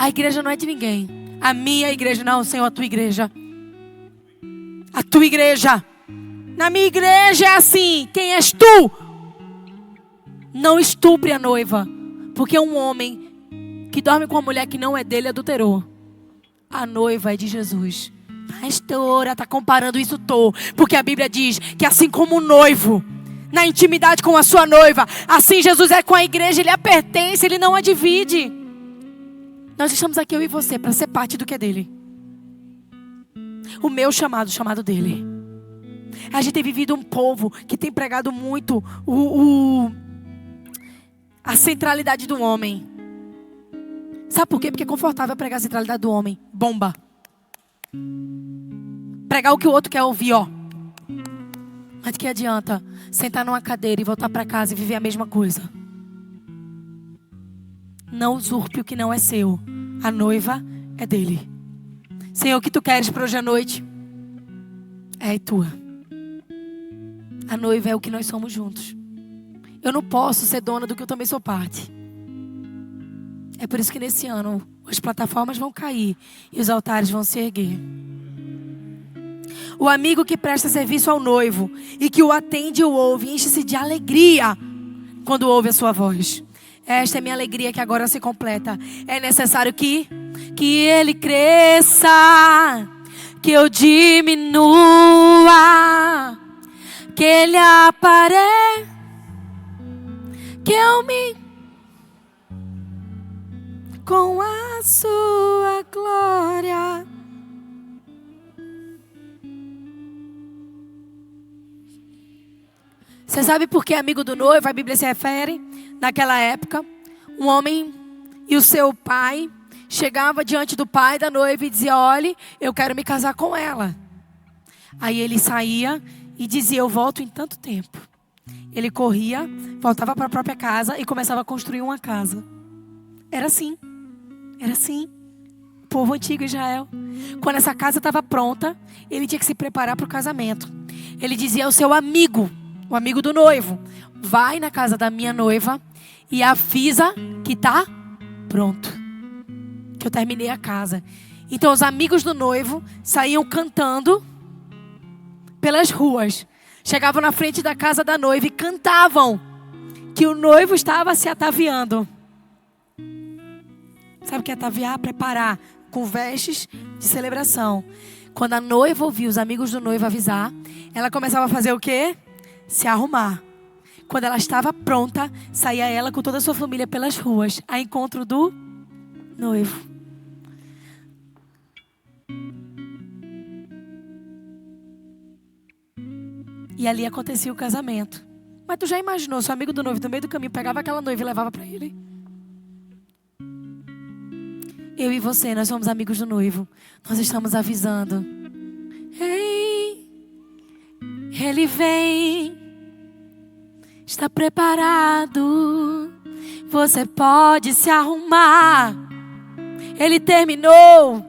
A igreja não é de ninguém. A minha igreja, não, Senhor, a tua igreja. A tua igreja. Na minha igreja é assim: quem és tu? Não estupre a noiva, porque um homem que dorme com uma mulher que não é dele adulterou. A noiva é de Jesus. Pastora, está comparando isso? Porque a Bíblia diz que assim como o noivo, na intimidade com a sua noiva, assim Jesus é com a igreja, ele a pertence, ele não a divide. Nós estamos aqui, eu e você, para ser parte do que é dele. O meu chamado, o chamado dele. A gente tem vivido um povo que tem pregado muito a centralidade do homem. Sabe por quê? Porque é confortável pregar a centralidade do homem. Bomba. Pregar o que o outro quer ouvir, ó. Mas que adianta sentar numa cadeira e voltar para casa e viver a mesma coisa? Não usurpe o que não é seu. A noiva é dele. Senhor, o que tu queres para hoje à noite? É tua. A noiva é o que nós somos juntos. Eu não posso ser dona do que eu também sou parte. É por isso que nesse ano as plataformas vão cair e os altares vão se erguer. O amigo que presta serviço ao noivo e que o atende e o ouve, enche-se de alegria quando ouve a sua voz. Esta é minha alegria que agora se completa. É necessário que ele cresça, que eu diminua, que ele apareça, que eu me com a sua glória. Você sabe por que amigo do noivo a Bíblia se refere? Naquela época, um homem e o seu pai chegava diante do pai da noiva e dizia: olhe, eu quero me casar com ela. Aí ele saía e dizia: eu volto em tanto tempo. Ele corria, voltava para a própria casa e começava a construir uma casa. Era assim. Era assim. O povo antigo Israel. Quando essa casa estava pronta, ele tinha que se preparar para o casamento. Ele dizia ao seu amigo, o amigo do noivo: vai na casa da minha noiva e avisa que está pronto, que eu terminei a casa. Então os amigos do noivo saíam cantando pelas ruas. Chegavam na frente da casa da noiva e cantavam que o noivo estava se ataviando. Sabe o que é ataviar? Preparar com vestes de celebração. Quando a noiva ouvia os amigos do noivo avisar, ela começava a fazer o quê? Se arrumar. Quando ela estava pronta, saía ela com toda a sua família pelas ruas, a encontro do noivo. E ali acontecia o casamento. Mas tu já imaginou, seu amigo do noivo, no meio do caminho, pegava aquela noiva e levava para ele? Eu e você, nós somos amigos do noivo. Nós estamos avisando: ei, ele vem, está preparado, você pode se arrumar. Ele terminou,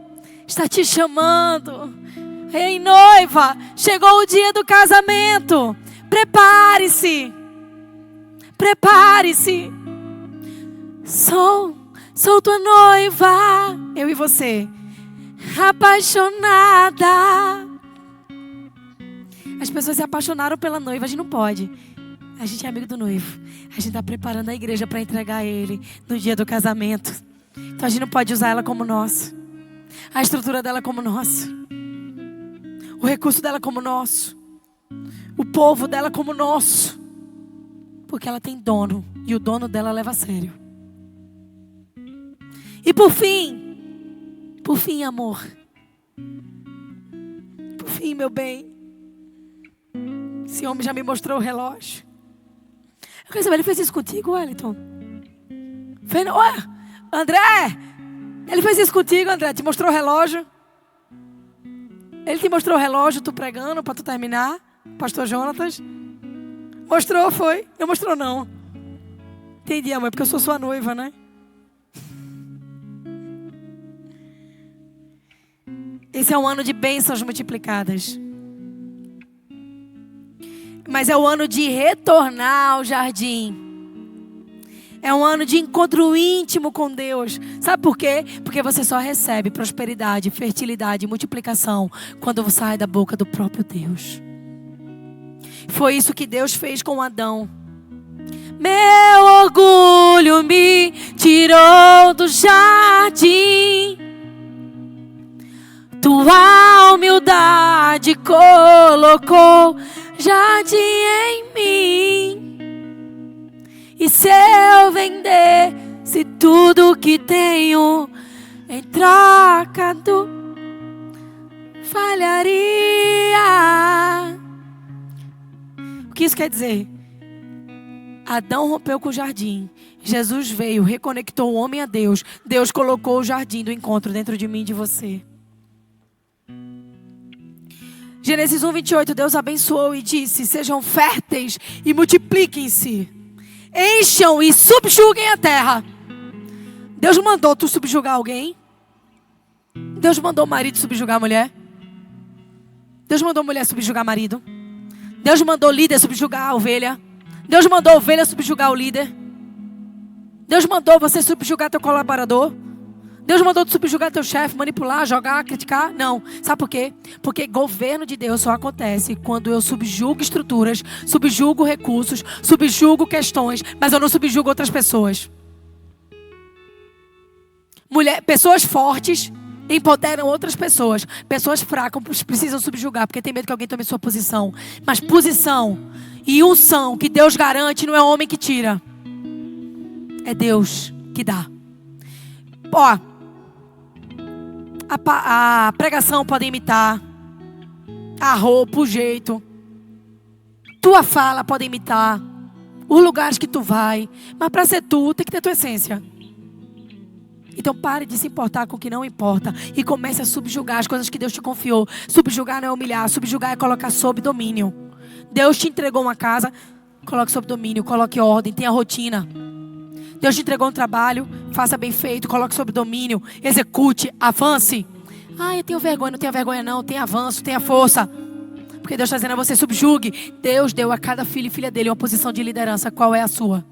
está te chamando. Ei, noiva, chegou o dia do casamento. Prepare-se. Prepare-se. Sou tua noiva, eu e você, apaixonada. As pessoas se apaixonaram pela noiva, a gente não pode. A gente é amigo do noivo. A gente está preparando a igreja para entregar a ele no dia do casamento. Então a gente não pode usar ela como nosso. A estrutura dela como nosso. O recurso dela como nosso. O povo dela como nosso. Porque ela tem dono. E o dono dela leva a sério. E por fim, amor. Por fim, meu bem. Esse homem já me mostrou o relógio. Eu quero saber, ele fez isso contigo, Wellington? Ué, André, ele fez isso contigo, André? Te mostrou o relógio? Ele te mostrou o relógio, tu pregando para tu terminar? Pastor Jonatas? Mostrou, foi? Não mostrou, não. Entendi, amor, porque eu sou sua noiva, né? Esse é um ano de bênçãos multiplicadas. Mas é o ano de retornar ao jardim. É um ano de encontro íntimo com Deus. Sabe por quê? Porque você só recebe prosperidade, fertilidade, multiplicação quando você sai da boca do próprio Deus. Foi isso que Deus fez com Adão. Meu orgulho me tirou do jardim. Tua humildade colocou jardim em mim. E se eu vendesse tudo que tenho em troca do falharia. O que isso quer dizer? Adão rompeu com o jardim. Jesus veio, reconectou o homem a Deus. Deus colocou o jardim do encontro dentro de mim e de você. Gênesis 1:28, Deus abençoou e disse: sejam férteis e multipliquem-se. Encham e subjuguem a terra. Deus mandou tu subjugar alguém? Deus mandou o marido subjugar a mulher? Deus mandou a mulher subjugar o marido? Deus mandou o líder subjugar a ovelha? Deus mandou a ovelha subjugar o líder? Deus mandou você subjugar teu colaborador? Deus mandou tu subjugar teu chefe, manipular, jogar, criticar? Não. Sabe por quê? Porque governo de Deus só acontece quando eu subjugo estruturas, subjugo recursos, subjugo questões, mas eu não subjugo outras pessoas. Pessoas fortes empoderam outras pessoas. Pessoas fracas precisam subjugar, porque tem medo que alguém tome sua posição. Mas posição e unção que Deus garante não é homem que tira. É Deus que dá. Ó, a pregação pode imitar, a roupa, o jeito, tua fala pode imitar, os lugares que tu vai, mas para ser tu, tem que ter tua essência. Então pare de se importar com o que não importa e comece a subjugar as coisas que Deus te confiou. Subjugar não é humilhar, subjugar é colocar sob domínio. Deus te entregou uma casa, coloque sob domínio, coloque ordem, tenha rotina. Deus te entregou um trabalho, faça bem feito, coloque sob domínio, execute, avance. Eu tenho vergonha, não tenha vergonha não, tenha avanço, tenha força. Porque Deus está dizendo a você, subjugue. Deus deu a cada filho e filha dele uma posição de liderança. Qual é a sua?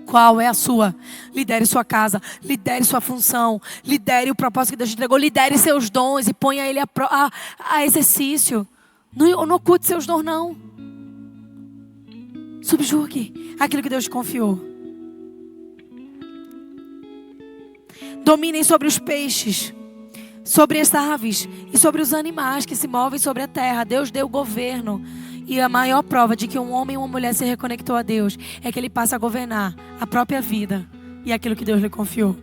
Qual é a sua? Lidere sua casa, lidere sua função, lidere o propósito que Deus te entregou, lidere seus dons e ponha ele a exercício. Não oculte seus dons não. Subjugue aquilo que Deus te confiou. Dominem sobre os peixes, sobre as aves e sobre os animais que se movem sobre a terra. Deus deu governo. E a maior prova de que um homem e uma mulher se reconectou a Deus é que ele passa a governar a própria vida e aquilo que Deus lhe confiou.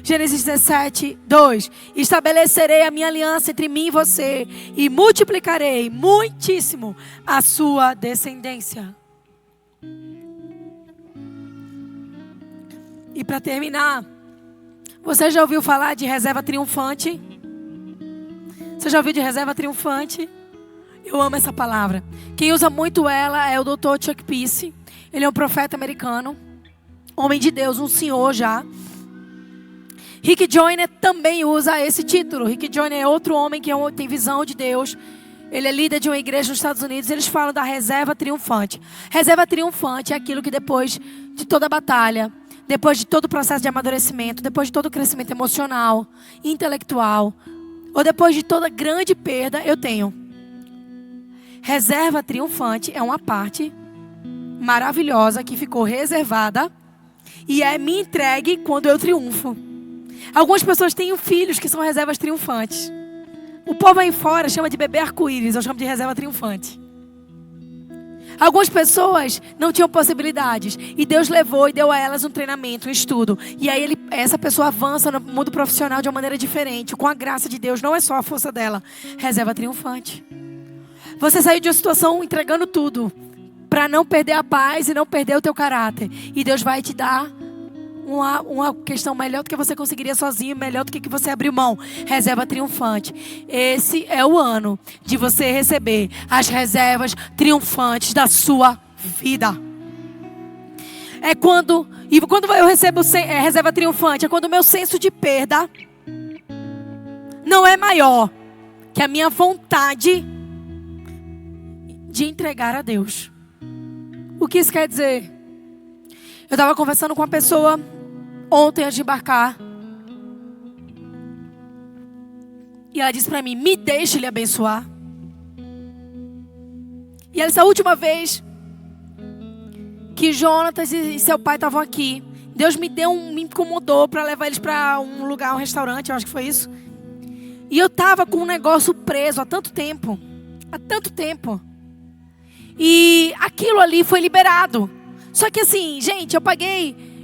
Gênesis 17:2. Estabelecerei a minha aliança entre mim e você e multiplicarei muitíssimo a sua descendência. E para terminar, você já ouviu falar de reserva triunfante? Você já ouviu de reserva triunfante? Eu amo essa palavra. Quem usa muito ela é o Dr. Chuck Pierce. Ele é um profeta americano, homem de Deus, um senhor já. Rick Joyner também usa esse título. Rick Joyner é outro homem que tem visão de Deus. Ele é líder de uma igreja nos Estados Unidos. Eles falam da reserva triunfante. Reserva triunfante é aquilo que depois de toda a batalha, depois de todo o processo de amadurecimento, depois de todo o crescimento emocional, intelectual, ou depois de toda grande perda, eu tenho. Reserva triunfante é uma parte maravilhosa que ficou reservada e é me entregue quando eu triunfo. Algumas pessoas têm filhos que são reservas triunfantes. O povo aí fora chama de bebê arco-íris, eu chamo de reserva triunfante. Algumas pessoas não tinham possibilidades e Deus levou e deu a elas um treinamento, um estudo. E aí essa pessoa avança no mundo profissional de uma maneira diferente, com a graça de Deus, não é só a força dela. Reserva triunfante. Você saiu de uma situação entregando tudo para não perder a paz e não perder o teu caráter. E Deus vai te dar uma questão melhor do que você conseguiria sozinho, melhor do que você abriu mão. Reserva triunfante. Esse é o ano de você receber as reservas triunfantes da sua vida. E quando eu recebo reserva triunfante, é quando o meu senso de perda não é maior que a minha vontade de entregar a Deus. O que isso quer dizer? Eu estava conversando com uma pessoa ontem antes de embarcar. E ela disse para mim, me deixe lhe abençoar. E essa última vez que Jonatas e seu pai estavam aqui, Deus me incomodou para levar eles para um lugar, um restaurante, eu acho que foi isso. E eu estava com um negócio preso há tanto tempo. E aquilo ali foi liberado. Só que assim, gente,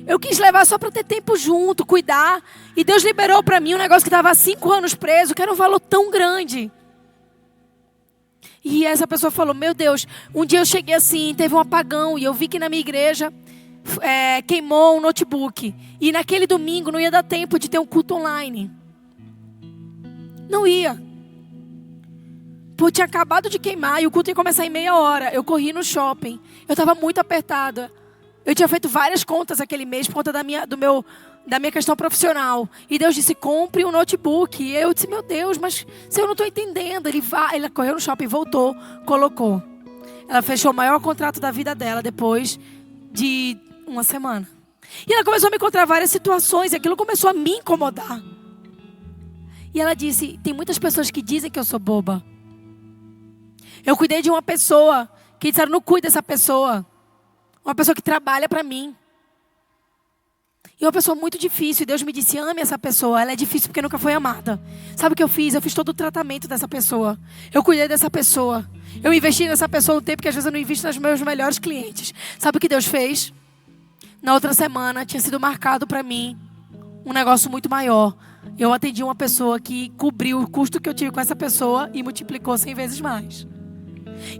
eu quis levar só para ter tempo junto, cuidar. E Deus liberou para mim um negócio que estava há 5 anos preso, que era um valor tão grande. E essa pessoa falou, meu Deus, um dia eu cheguei assim, teve um apagão e eu vi que na minha igreja queimou um notebook. E naquele domingo não ia dar tempo de ter um culto online. Não ia. Pô, tinha acabado de queimar e o culto ia começar em meia hora. Eu corri no shopping. Eu estava muito apertada. Eu tinha feito várias contas aquele mês por conta da minha questão profissional. E Deus disse, compre um notebook. E eu disse, meu Deus, mas se eu não estou entendendo. Ele correu no shopping, voltou, colocou. Ela fechou o maior contrato da vida dela depois de uma semana. E ela começou a me encontrar várias situações. E aquilo começou a me incomodar. E ela disse, tem muitas pessoas que dizem que eu sou boba. Eu cuidei de uma pessoa que disseram, não cuide dessa pessoa. Uma pessoa que trabalha para mim. E uma pessoa muito difícil. E Deus me disse, ame essa pessoa. Ela é difícil porque nunca foi amada. Sabe o que eu fiz? Eu fiz todo o tratamento dessa pessoa. Eu cuidei dessa pessoa. Eu investi nessa pessoa um tempo que às vezes eu não invisto nos meus melhores clientes. Sabe o que Deus fez? Na outra semana tinha sido marcado para mim um negócio muito maior. Eu atendi uma pessoa que cobriu o custo que eu tive com essa pessoa e multiplicou 100 vezes mais.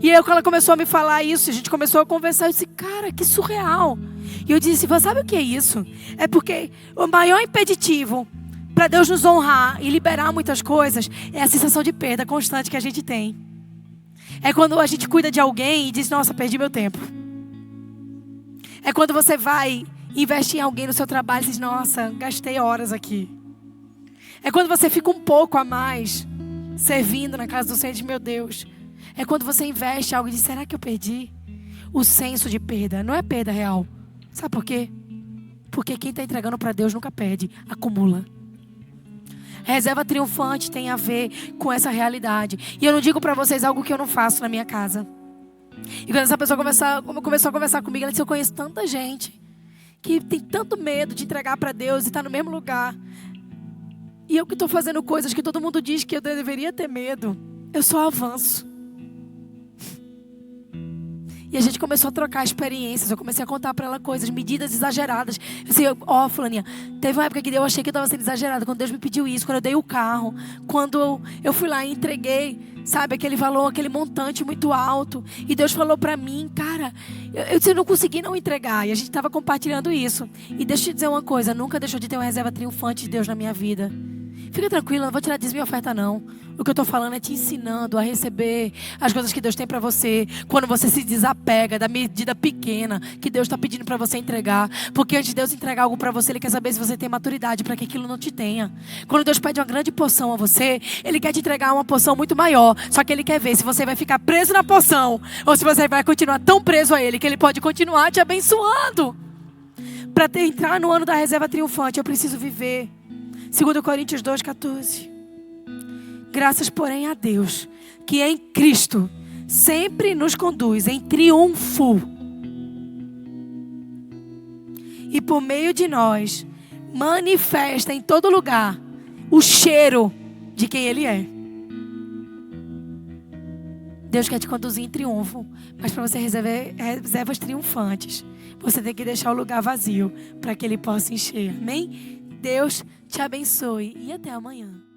E aí quando ela começou a me falar isso, a gente começou a conversar, eu disse, cara, que surreal. E eu disse, você sabe o que é isso? É porque o maior impeditivo para Deus nos honrar e liberar muitas coisas é a sensação de perda constante que a gente tem. É quando a gente cuida de alguém e diz, nossa, perdi meu tempo. É quando você vai e investe em alguém no seu trabalho e diz, nossa, gastei horas aqui. É quando você fica um pouco a mais servindo na casa do Senhor e diz, meu Deus. É quando você investe em algo e diz, será que eu perdi? O senso de perda, não é perda real. Sabe por quê? Porque quem está entregando para Deus nunca perde, acumula. Reserva triunfante tem a ver com essa realidade. E eu não digo para vocês algo que eu não faço na minha casa. E quando essa pessoa começou a conversar comigo, ela disse, eu conheço tanta gente que tem tanto medo de entregar para Deus e está no mesmo lugar. E eu que estou fazendo coisas que todo mundo diz que eu deveria ter medo, eu só avanço. E a gente começou a trocar experiências. Eu comecei a contar para ela coisas, medidas exageradas. Eu disse, fulaninha, teve uma época que eu achei que eu estava sendo exagerada. Quando Deus me pediu isso, quando eu dei o carro, quando eu fui lá e entreguei, sabe, aquele valor, aquele montante muito alto. E Deus falou para mim, cara, eu não consegui não entregar. E a gente estava compartilhando isso. E deixa eu te dizer uma coisa, nunca deixou de ter uma reserva triunfante de Deus na minha vida. Fica tranquila, não vou tirar dízimo e oferta não. O que eu estou falando é te ensinando a receber as coisas que Deus tem para você. Quando você se desapega da medida pequena que Deus está pedindo para você entregar. Porque antes de Deus entregar algo para você, Ele quer saber se você tem maturidade para que aquilo não te tenha. Quando Deus pede uma grande porção a você, Ele quer te entregar uma porção muito maior. Só que Ele quer ver se você vai ficar preso na porção ou se você vai continuar tão preso a Ele que Ele pode continuar te abençoando. Para entrar no ano da reserva triunfante, eu preciso viver 2 Coríntios 2,14. Graças, porém, a Deus, que em Cristo sempre nos conduz em triunfo. E por meio de nós, manifesta em todo lugar o cheiro de quem Ele é. Deus quer te conduzir em triunfo, mas para você receber reservas triunfantes, você tem que deixar o lugar vazio para que Ele possa encher. Amém? Deus te abençoe e até amanhã.